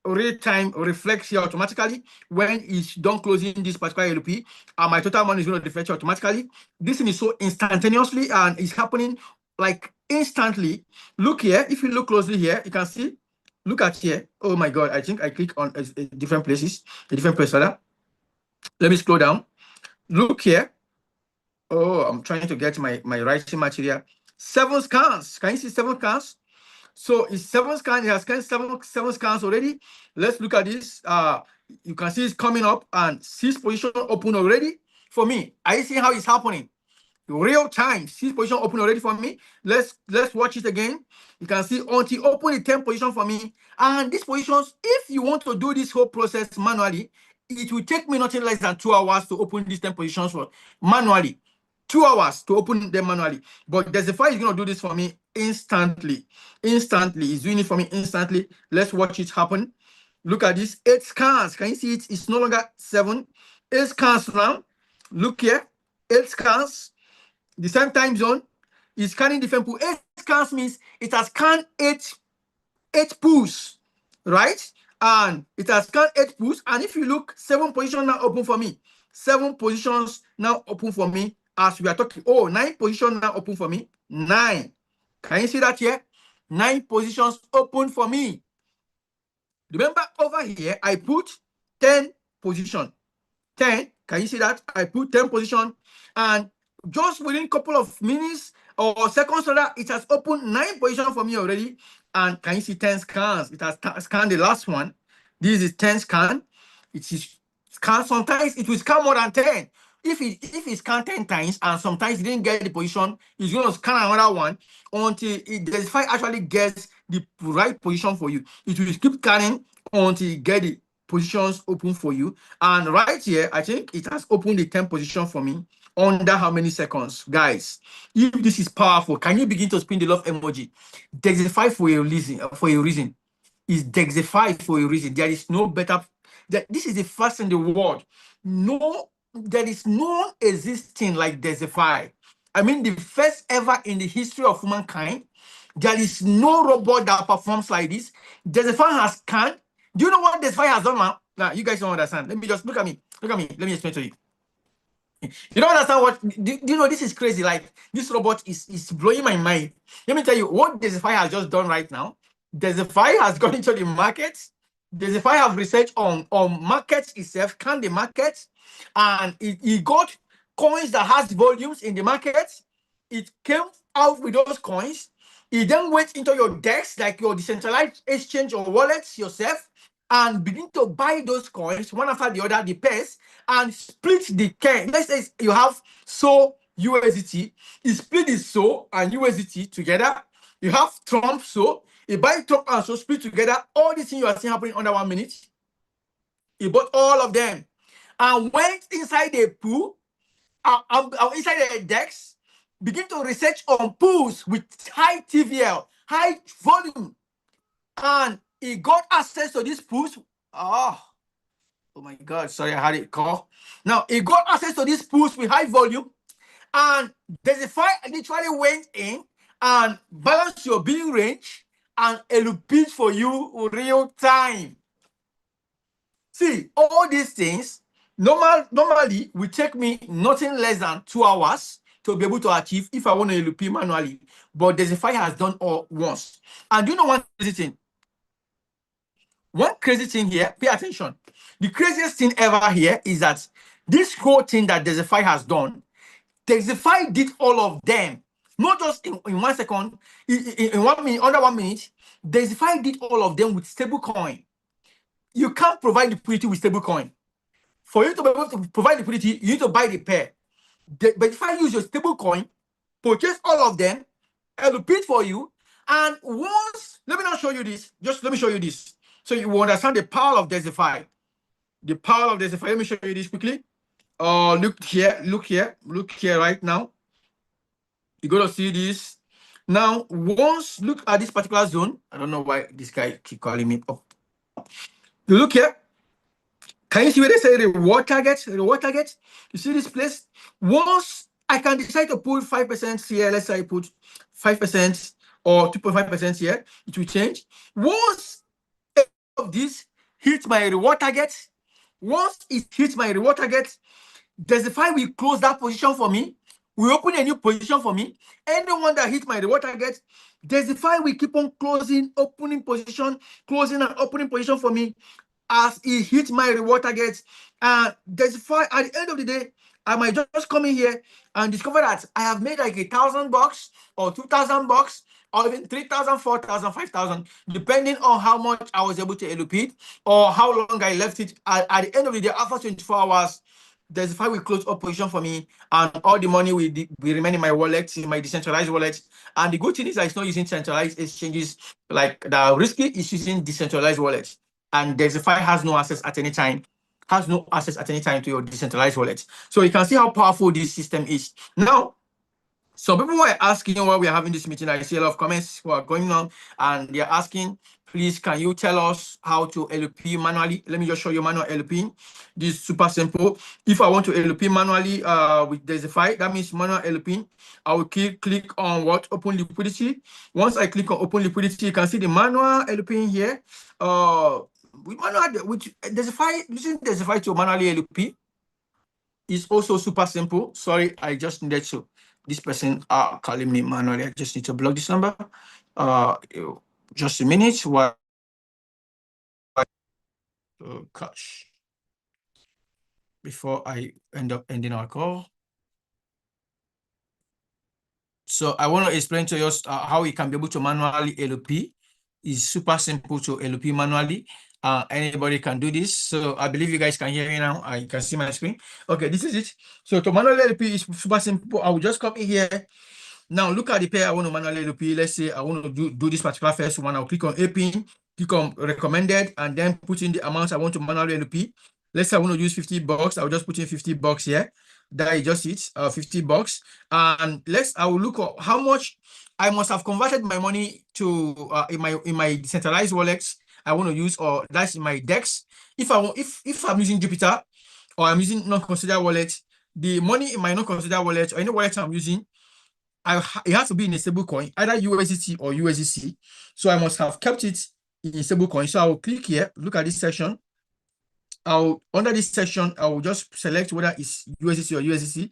real time reflects here automatically when it's done closing this particular LP. And my total money is going to reflect automatically. This thing is so instantaneously and it's happening like instantly. Look here. If you look closely here, you can see. Look at here. Oh my God. I think I click on different places, a different place. Let me scroll down. Look here. Oh, I'm trying to get my writing material. 7 scans. Can you see 7 scans? So it's 7 scans. It has scanned 7 scans already. Let's look at this. You can see it's coming up and 6 position open already for me. Are you seeing how it's happening? Real time. 6 position open already for me. Let's watch it again. You can see until open the 10 position for me. And these positions, if you want to do this whole process manually, it will take me nothing less than 2 hours to open these 10 positions for manually. 2 hours to open them manually. But Degxifi is going to do this for me instantly. Instantly. It's doing it for me instantly. Let's watch it happen. Look at this. 8 scans. Can you see it? It's no longer 7. 8 scans now. Look here. 8 scans. the same time zone. It's scanning different pools. 8 scans means it has scanned eight pools, right? And it has scanned 8 pools. And if you look, 7 positions now open for me. 7 positions now open for me as we are talking. Oh, 9 positions now open for me. 9. Can you see that here? 9 positions open for me. Remember over here, I put 10 position. 10. Can you see that? I put 10 position, and just within a couple of minutes or seconds, rather, it has opened 9 position for me already. And can you see 10 scans? It has scanned the last one. This is 10 scan. It is scan. Sometimes it will scan more than 10. If it scanned 10 times and sometimes it didn't get the position, it's going to scan another one until it Degxifi actually gets the right position for you. It will keep scanning until it get the positions open for you. And right here, I think it has opened the 10 position for me under how many seconds? Guys, if this is powerful, can you begin to spin the love emoji? Degxifi for a reason. Is Degxifi for a reason. There is no better. This is the first in the world. No, there is no existing like Degxifi. I mean, the first ever in the history of humankind. There is no robot that performs like this. Degxifi has scanned. Do you know what Degxifi has done now? Now, you guys don't understand. Let me just look at me. Look at me. Let me explain to you. You don't understand what do you know? This is crazy. Like, this robot is blowing my mind. Let me tell you what Degxifi has just done right now. Degxifi has gone into the markets. Degxifi have research on markets itself, can the markets, and it got coins that has volumes in the markets. It came out with those coins. It then went into your DEX, like your decentralized exchange or wallets yourself, and begin to buy those coins one after the other, the pairs, and split the coin. Let's say you have SO USDT, you split the SO and USDT together. You have Trump SO, you buy Trump and SO, split together. All these things you are seeing happening under 1 minute. He bought all of them and went inside the pool, inside the DEX, begin to research on pools with high TVL, high volume, and he got access to these pools. Oh my God, sorry, I had a call. Now, he got access to these pools with high volume, and Degxifi literally went in and balanced your billing range and eloped for you real time. See, all these things, normally will take me nothing less than 2 hours to be able to achieve if I want to LP manually. But Degxifi has done all once. And you know one crazy thing? One crazy thing here, pay attention. The craziest thing ever here is that this whole thing that Degxifi has done, Degxifi did all of them. Not just in 1 second, in 1 minute, under 1 minute. Degxifi did all of them with stablecoin. You can't provide liquidity with stablecoin. For you to be able to provide liquidity, you need to buy the pair. But if I use your stablecoin, purchase all of them, I'll repeat for you. And once, let me not show you this. Just let me show you this, so you will understand the power of Degxifi. The power of Degxifi. Let me show you this quickly. Look here, look here, look here right now. You're gonna see this. Now, once look at this particular zone. I don't know why this guy keep calling me up. You look here. Can you see where they say reward target? Reward target? You see this place? Once I can decide to put 5% here, let's say I put 5% or 2.5% here, it will change. Once of this hits my reward target, once it hits my reward target, Degxifi will close that position for me. We open a new position for me. Anyone that hits my reward target, Degxifi will keep on closing, opening position, closing and opening position for me as it hits my reward targets. And Degxifi, at the end of the day, I might just come in here and discover that I have made like $1,000 or $2,000 or even 3,000, 4,000, 5,000, depending on how much I was able to allocate or how long I left it. At the end of the day, after 24 hours, Degxifi will close up position for me, and all the money will remain in my wallet, in my decentralized wallet. And the good thing is that it's not using centralized exchanges like the risky is using decentralized wallets. And Degxifi has no access at any time, to your decentralized wallet. So you can see how powerful this system is. Now, So people were asking while we are having this meeting, I see a lot of comments who are going on, and they're asking, please, can you tell us how to LP manually? Let me just show you manual LP. This is super simple. If I want to LP manually with Degxifi, that means manual LP. I will click on what? Open liquidity. Once I click on open liquidity, you can see the manual LP here. With manual, with Degxifi, using Degxifi to manually LP is also super simple. Sorry, I just needed to. This person calling me manually. I just need to block this number. Just a minute while gosh, before I end up ending our call. So I want to explain to you how you can be able to manually LP. It's super simple to LP manually. Anybody can do this. So I believe you guys can hear me now. I can see my screen. Okay, this is it. So to manually LP is super simple. I will just come in here. Now look at the pair I want to manually LP. Let's say I want to do this particular first one. I'll click on APIN, click on recommended, and then put in the amount I want to manually LP. Let's say I want to use $50. I'll just put in $50 here. That is just it, $50. And I will look at how much I must have converted my money to in my decentralized wallets I want to use, or that's in my Dex. If I'm using Jupiter or I'm using non-considered wallet, the money in my non-considered wallet or any wallet I'm using, it has to be in a stable coin, either USDT or USDC. So I must have kept it in a stable coin. So I will click here, look at this section. Under this section, I will just select whether it's USDC or USDC,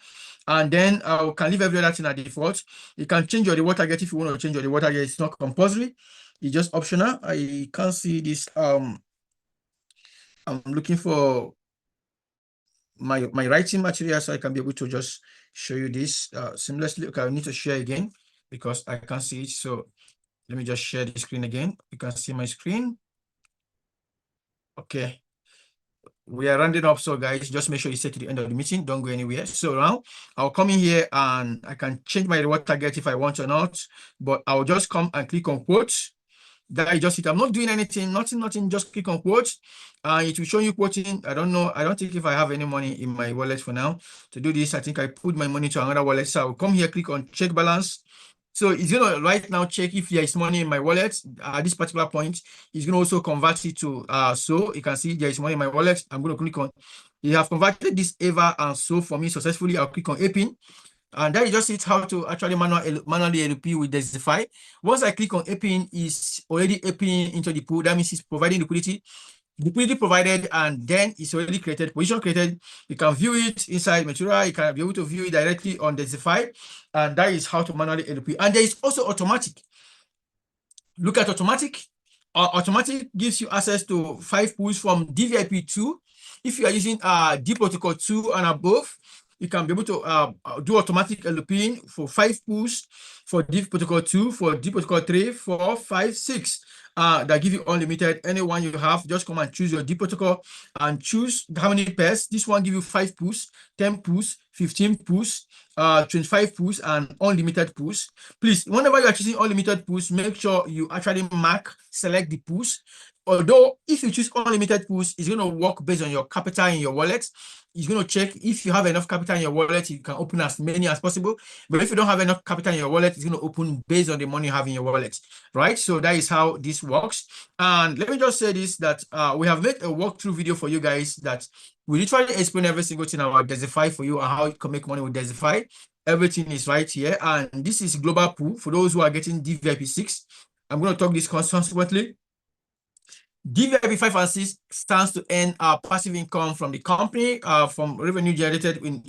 and then I can leave every other thing at default. You can change your reward target if you want to change your reward target. It's not compulsory, it's just optional. I can't see this. I'm looking for my writing material so I can be able to just show you this seamlessly. Okay, I need to share again because I can't see it. So let me just share the screen again. You can see my screen. Okay. We are rounding up, so guys, just make sure you stay to the end of the meeting. Don't go anywhere. So now I'll come in here and I can change my reward target if I want or not, but I'll just come and click on quotes. That is just it. I'm not doing anything, nothing, just click on quotes. It will show you quoting. I don't know. I don't think if I have any money in my wallet for now to do this. I think I put my money to another wallet. So I'll come here, click on check balance. So it's going to right now check if there is money in my wallet. At this particular point, it's going to also convert it to so you can see there is money in my wallet. I'm going to click on, you have converted this EVA and so for me successfully. I'll click on APIN. And that is just it, how to actually manually LP with Degxifi. Once I click on APIN, is already APIN into the pool. That means it's providing liquidity provided, and then it's already created, position created. You can view it inside Material. You can be able to view it directly on Degxifi, and that is how to manually LP. And there is also automatic. Look at automatic. Automatic gives you access to 5 pools from DVIP 2. If you are using D protocol 2 and above, you can be able to do automatic LPing for 5 pools for D protocol 2, for D protocol 3, 4, 5, 6. That give you unlimited. Anyone you have, just come and choose your D protocol and choose how many pairs. This one give you 5 pools, 10 pools, 15 pools, 25 pools, and unlimited pools. Please, whenever you are choosing unlimited pools, make sure you actually select the pools. Although if you choose unlimited pools, it's going to work based on your capital in your wallet. It's going to check if you have enough capital in your wallet, you can open as many as possible. But if you don't have enough capital in your wallet, it's going to open based on the money you have in your wallet, right? So that is how this works. And let me just say this, that we have made a walkthrough video for you guys that we literally explain every single thing about Degxifi for you and how you can make money with Degxifi. Everything is right here. And this is global pool for those who are getting DVIP 6. I'm going to talk this consequently. DVIP 5 and 6 stands to earn passive income from the company, from revenue generated in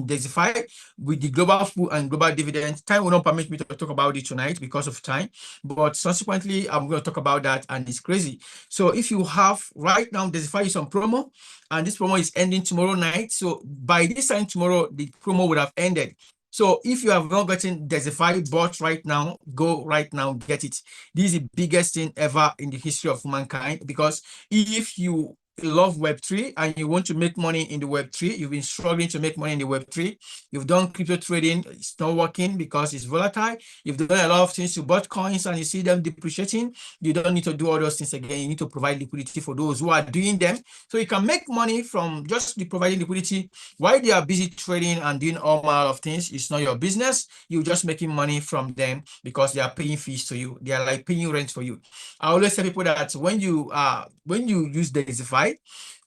Degxifi with the global pool and global dividends. Time will not permit me to talk about it tonight because of time, but subsequently I'm going to talk about that, and it's crazy. So if you have right now, Degxifi is on promo, and this promo is ending tomorrow night. So by this time tomorrow, the promo would have ended. So if you have not gotten Degxifi bought right now, go right now, get it. This is the biggest thing ever in the history of mankind, because if you love Web3 and you want to make money in the Web3, you've been struggling to make money in the Web3, you've done crypto trading, it's not working because it's volatile, you've done a lot of things, you bought coins and you see them depreciating, you don't need to do all those things again. You need to provide liquidity for those who are doing them. So you can make money from just providing liquidity while they are busy trading and doing all manner of things. It's not your business. You're just making money from them because they are paying fees to you. They are like paying rent for you. I always tell people that when you use Degxifi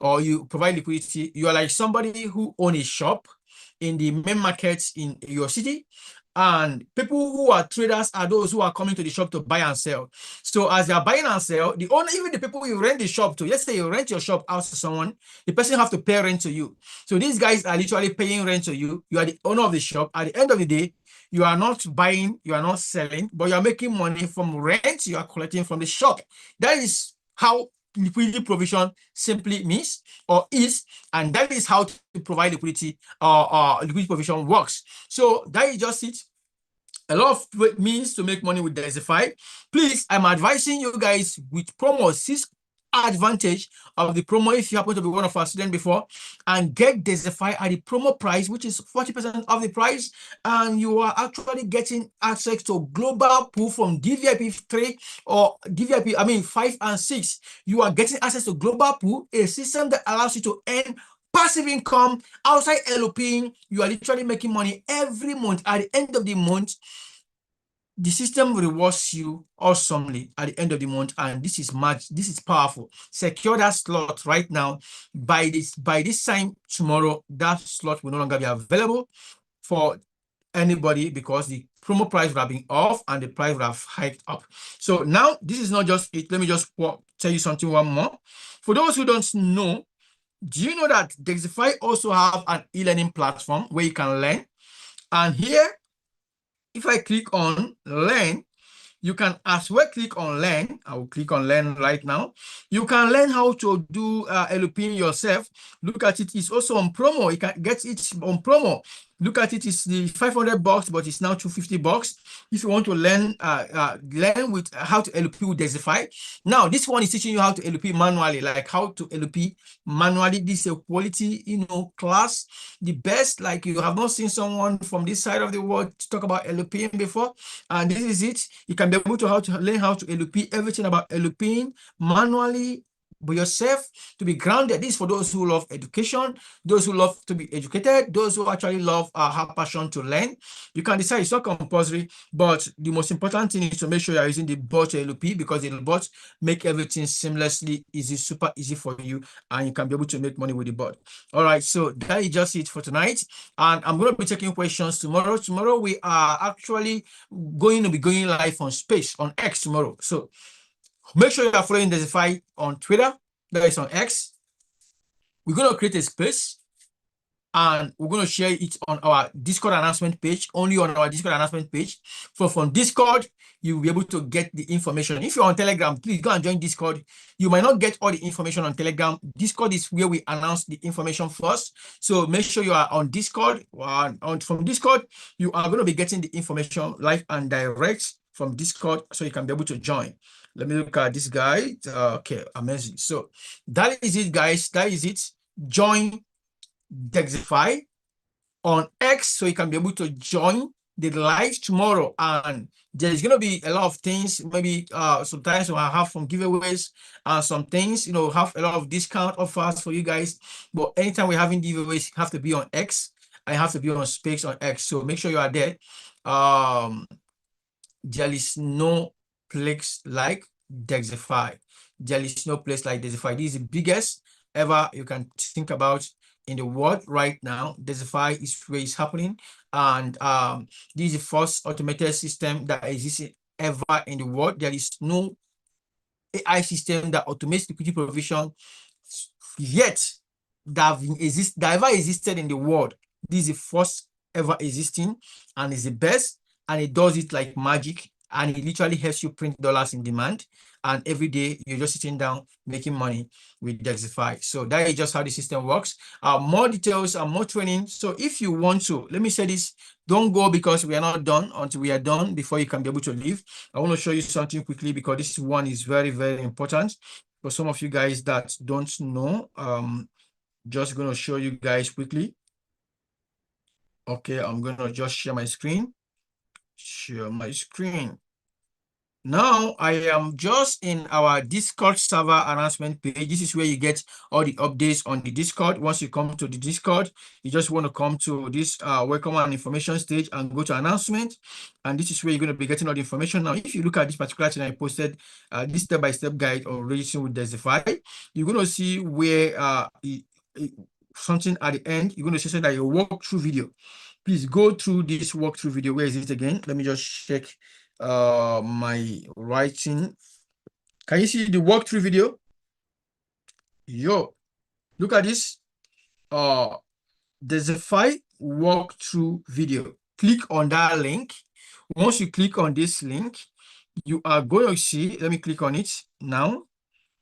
or you provide liquidity, you are like somebody who owns a shop in the main markets in your city, and people who are traders are those who are coming to the shop to buy and sell. So as they are buying and sell, the owner, even the people you rent the shop to, let's say you rent your shop out to someone, the person have to pay rent to you. So these guys are literally paying rent to you. You are the owner of the shop. At the end of the day, you are not buying, you are not selling, but you are making money from rent you are collecting from the shop. That is how liquidity provision simply means or is, and that is how to provide liquidity liquidity provision works. So that is just it. A lot of means to make money with Degxifi. Please, I'm advising you guys with promo 6 advantage of the promo if you happen to be one of our students before, and get Degxifi at the promo price, which is 40% of the price, and you are actually getting access to global pool from DVIP 3 or DVIP, I mean 5 and 6. You are getting access to global pool, a system that allows you to earn passive income outside LOPing. You are literally making money every month. At the end of the month, the system rewards you awesomely at the end of the month, and this is powerful. Secure that slot right now. By this time tomorrow, that slot will no longer be available for anybody because the promo price would have been off and the price would have hiked up. So now this is not just it. Let me just tell you something one more. For those who don't know, do you know that Degxifi also have an e-learning platform where you can learn? And here, if I click on learn, you can as well click on learn. I will click on learn right now. You can learn how to do LP yourself. Look at it. It's also on promo. You can get it on promo. Look at it. It's the $500, but it's now $250. If you want to learn learn with how to LP with Degxifi. Now, this one is teaching you how to LP manually, like how to LP manually. This is a quality, class. The best, like you have not seen someone from this side of the world talk about LPing before. And this is it. You can be able to learn how to LP, everything about LPing manually by yourself, to be grounded. This is for those who love education, those who love to be educated, those who actually love have passion to learn. You can decide, it's not compulsory, but the most important thing is to make sure you're using the bot LP, because the bot make everything seamlessly easy, super easy for you, and you can be able to make money with the bot. All right, so that is just it for tonight, and I'm going to be taking questions tomorrow. Tomorrow we are actually going to be going live on Space on X tomorrow. So make sure you are following Degxifi on Twitter. That is on X. We're going to create a space and we're going to share it on our Discord announcement page, only on our Discord announcement page. So from Discord, you'll be able to get the information. If you're on Telegram, please go and join Discord. You might not get all the information on Telegram. Discord is where we announce the information first. So make sure you are on Discord. From Discord, you are going to be getting the information live and direct from Discord, so you can be able to join. Let me look at this guy. Okay, amazing. So that is it, guys. That is it. Join Degxifi on X so you can be able to join the live tomorrow, and there's going to be a lot of things. Maybe sometimes we'll have some giveaways and some things, have a lot of discount offers for you guys. But anytime we're having giveaways, you have to be on X and you have to be on Space on X. So make sure you are there. There is no place like Degxifi. There is no place like Degxifi. This is the biggest ever you can think about in the world right now. Degxifi is where it's happening, and this is the first automated system that exists ever in the world. There is no AI system that automates liquidity provision yet that ever existed in the world. This is the first ever existing, and is the best, and it does it like magic, and it literally helps you print dollars in demand, and every day you're just sitting down making money with Degxifi. So that is just how the system works. More details and more training. So if you want to, let me say this, don't go because we are not done until we are done before you can be able to leave. I want to show you something quickly because this one is very, very important. For some of you guys that don't know, just gonna show you guys quickly. Okay, I'm gonna just share my screen. Share my screen. Now I am just in our Discord server announcement page. This is where you get all the updates on the Discord. Once you come to the Discord, you just want to come to this welcome and information stage and go to announcement. And this is where you're going to be getting all the information. Now, if you look at this particular thing I posted, this step-by-step guide on registering with Degxifi, you're going to see where something at the end, you're going to see something like a walkthrough video. Please go through this walkthrough video. Where is it again? Let me just check my writing. Can you see the walkthrough video? Yo, look at this. There's a Degxifi walkthrough video. Click on that link. Once you click on this link, you are going to see, let me click on it now.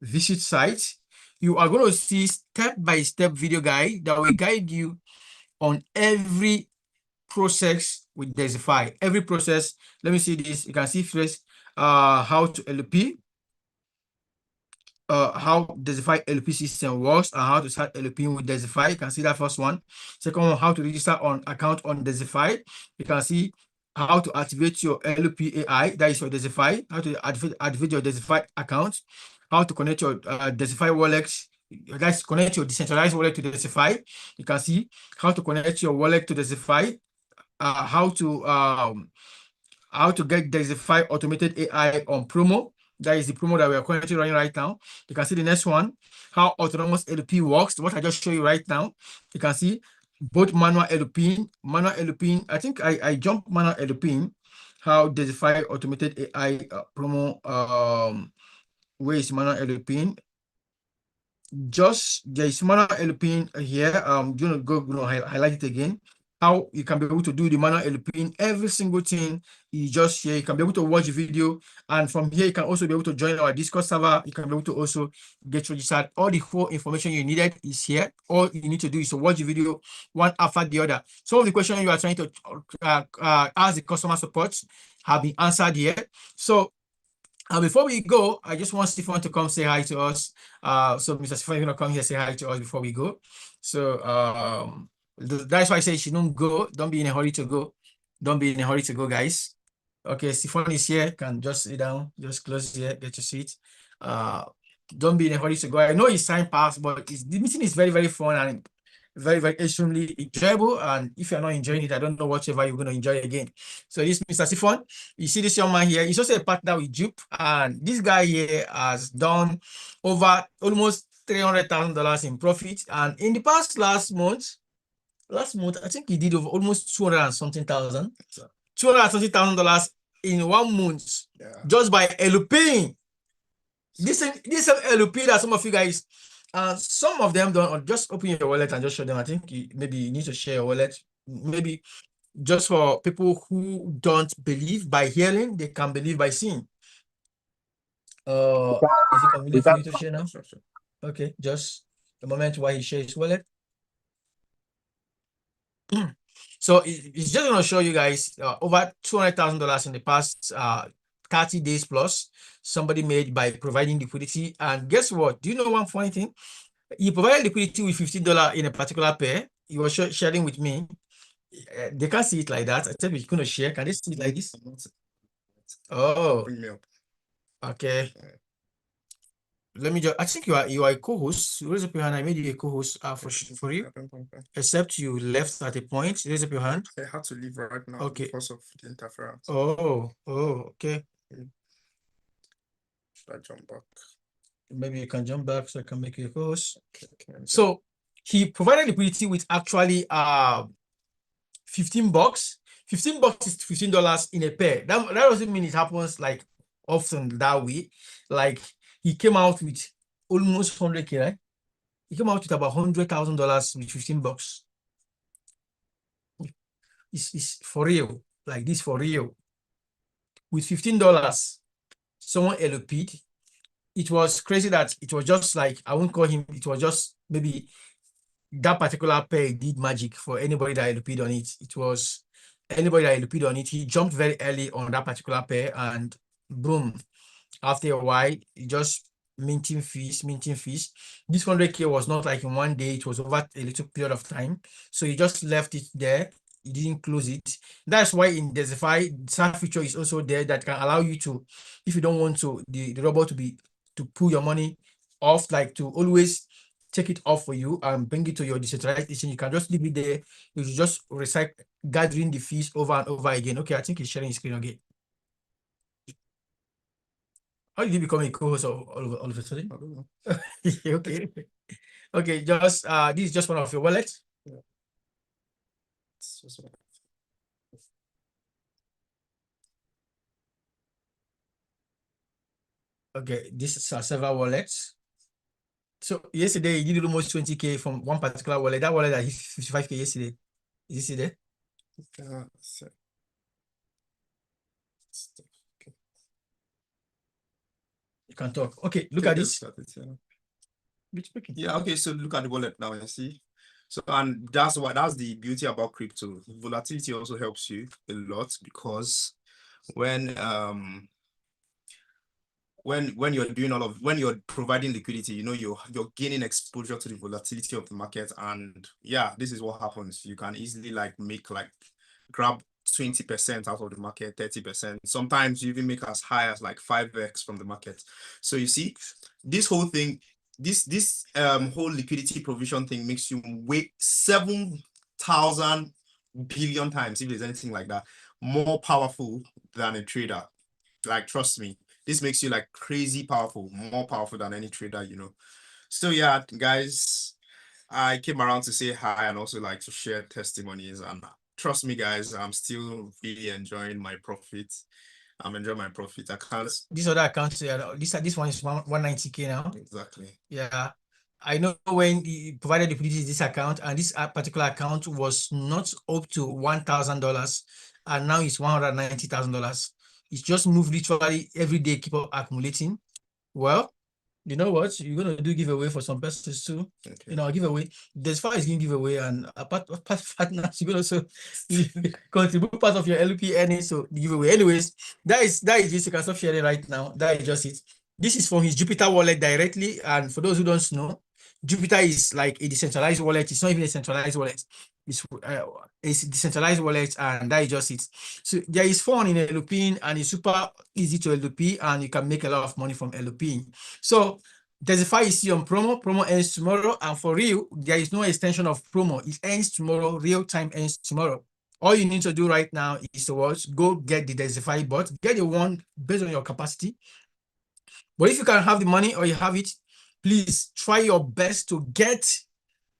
Visit site. You are going to see step-by-step video guide that will guide you on every process with Degxifi. Every process. Let me see this. You can see first how to LP, how Degxifi LP system works, and how to start LP with Degxifi. You can see that first one. Second one, how to register on account on Degxifi. You can see how to activate your LP AI, that is your Degxifi. How to activate your Degxifi account. How to connect your Degxifi wallet. That's connect your decentralized wallet to Degxifi. You can see how to connect your wallet to Degxifi. How to get Degxifi automated AI on promo. That is the promo that we are currently running right now. You can see the next one, how autonomous LP works. What I just show you right now. You can see both manual LP, I think I jumped manual LP, how Degxifi automated AI promo. Where is manual LP? Just there is manual LP here. You're gonna highlight it again. How you can be able to do the manual LP, every single thing you just here. You can be able to watch the video, and from here you can also be able to join our Discord server. You can be able to also get registered. All the whole information you needed is here. All you need to do is to watch the video one after the other. Some of the questions you are trying to ask the customer support have been answered here. So before we go, I just want Stephen to come say hi to us. So Mr. Stephen, you're gonna come here say hi to us before we go. So that's why I say you shouldn't go. Don't be in a hurry to go. Don't be in a hurry to go, guys. Okay, Stephen is here. Can just sit down, just close here, get your seat. Don't be in a hurry to go. I know it's time passed, but the meeting is very, very fun and very, very extremely enjoyable. And if you're not enjoying it, I don't know whatever you're going to enjoy again. So this Mr. Stephen, you see this young man here, he's also a partner with Jupe, and this guy here has done over almost $300,000 in profit. And in the past last month, I think he did over almost 200 and something thousand, $230,000 in 1 month, just by LPing. This LP that some of you guys, some of them don't. Just open your wallet and just show them. I think maybe you need to share your wallet. Maybe just for people who don't believe by hearing, they can believe by seeing. Is it convenient for you to share now? Okay, just a moment while he shares his wallet. So it's just going to show you guys over $200,000 in the past 30 days plus somebody made by providing liquidity. And guess what? Do you know one funny thing? He provided liquidity with $50 in a particular pair. He was sharing with me. They can't see it like that. I said we're going to share. Can they see it like this? Oh, bring me up. Okay. Let me just. I think you are a co-host. Raise up your hand. I made you a co-host for you. Except you left at a point. Raise up your hand. I had to leave right now because of the interference. Oh, okay. Should I jump back? Maybe you can jump back so I can make you a co-host. Okay. So he provided liquidity with actually $15. $15 is $15 in a pair. That doesn't mean it happens like often that way. Like he came out with almost 100K, right? He came out with about $100,000 with $15. It's for real. Like this for real. With $15, someone LP'd. It was crazy that it was just like, I won't call him, it was just maybe that particular pair did magic for anybody that LP'd on it. It was anybody that LP'd on it. He jumped very early on that particular pair and boom. After a while, he just minting fees. This 100K was not like in one day, it was over a little period of time. So you just left it there. You didn't close it. That's why in Degxify, that feature is also there that can allow you to, if you don't want to the robot to pull your money off, like to always take it off for you and bring it to your decentralized exchange. You can just leave it there. You should just recycle gathering the fees over and over again. Okay, I think he's sharing his screen again. How did you become a co-host all of a sudden? I don't know. Okay. Okay, just this is just one of your wallets. It's just what- Okay, this is several wallets. So yesterday you did almost 20K from one particular wallet. That wallet that hit 55K yesterday. Is this it there? so- stuff. Okay. You can talk. Okay, look Okay, at let's this. start it, yeah. Which speaking? Yeah, okay, so look at the wallet now, you see. So, and that's the beauty about crypto. Volatility also helps you a lot because when when you're doing when you're providing liquidity, you know, you're gaining exposure to the volatility of the market. And yeah, this is what happens. You can easily grab 20% out of the market, 30%. Sometimes you even make as high as like 5x from the market. So you see, this whole thing, this whole liquidity provision thing makes you weigh 7,000 billion times, if there's anything like that, more powerful than a trader. Like, trust me, this makes you like crazy powerful, more powerful than any trader, you know. So yeah, guys, I came around to say hi and also like to share testimonies. And trust me, guys, I'm still really enjoying my profits. I'm enjoying my profit. I can't. This other account, this one is 190K now. Exactly. Yeah. I know when he provided liquidity this account, and this particular account was not up to $1,000, and now it's $190,000. It's just moved literally every day, keep on accumulating. Well, you know what? You're gonna do giveaway for some persons too. Okay. You know, giveaway. As far as giving giveaway, and apart of partners, you can also contribute part of your LP earnings to the giveaway. Anyways, that is just, you can stop sharing right now. That is just it. This is from his Jupiter wallet directly. And for those who don't know, Jupiter is like a decentralized wallet. It's not even a centralized wallet. It's a decentralized wallet, and that is just it. So there is fun in LP, and it's super easy to LP, and you can make a lot of money from LP. So Degxify is still on promo. Promo ends tomorrow, and for real, there is no extension of promo. It ends tomorrow. Real time ends tomorrow. All you need to do right now is to go get the Degxify bot. Get the one based on your capacity. But if you can have the money or you have it, please try your best to get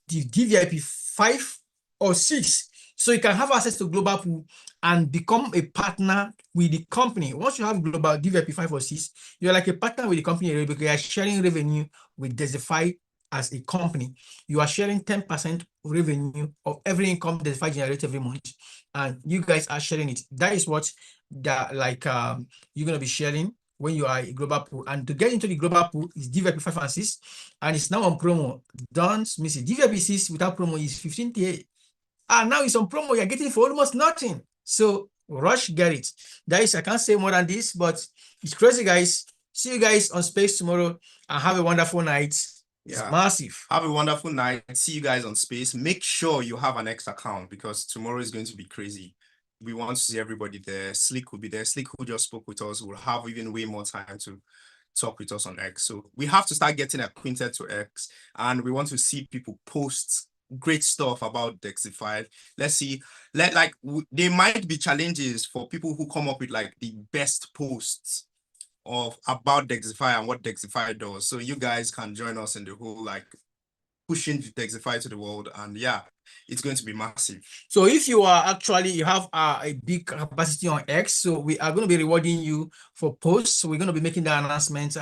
the DVIP 5 or 6 so you can have access to global pool and become a partner with the company. Once you have global DVIP 5 or 6, you're like a partner with the company because you are sharing revenue with Degxify as a company. You are sharing 10% revenue of every income Degxify generates every month, and you guys are sharing it. That is what you're gonna be sharing when you are a global pool. And to get into the global pool is DVIP 5 and 6, and it's now on promo. Don't miss it. DVIP 6 without promo is 15K. And now it's on promo, you're getting it for almost nothing. So rush, get it. Guys, I can't say more than this, but it's crazy, guys. See you guys on Space tomorrow, and have a wonderful night. It's massive. Have a wonderful night. See you guys on Space. Make sure you have an X account because tomorrow is going to be crazy. We want to see everybody there. Slick will be there. Slick, who just spoke with us, will have even way more time to talk with us on X. So we have to start getting acquainted to X, and we want to see people post great stuff about Degxify. Let's see. There might be challenges for people who come up with like the best posts about Degxify and what Degxify does. So you guys can join us in the whole like pushing Degxify to the world, and yeah, it's going to be massive. So if you have a big capacity on X, so we are going to be rewarding you for posts. So we're going to be making the announcement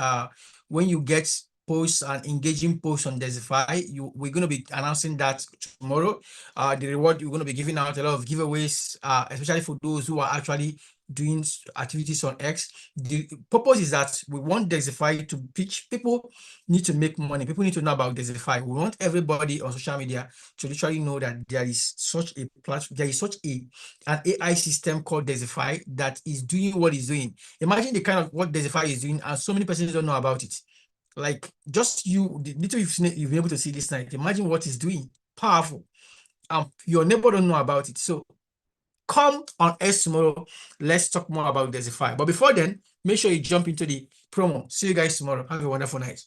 when you get posts and engaging posts on Degxify. We're going to be announcing that tomorrow. The reward, you're going to be giving out a lot of giveaways, especially for those who are actually doing activities on X. The purpose is that we want Degxify to pitch. People need to make money. People need to know about Degxify. We want everybody on social media to literally know that there is such a platform, there is such an AI system called Degxify that is doing what it's doing. Imagine the kind of what Degxify is doing, and so many persons don't know about it. Like just you, the little you've been able to see this night. Imagine what it's doing. Powerful. Your neighbor don't know about it. So come on S tomorrow. Let's talk more about Degxifi. But before then, make sure you jump into the promo. See you guys tomorrow. Have a wonderful night.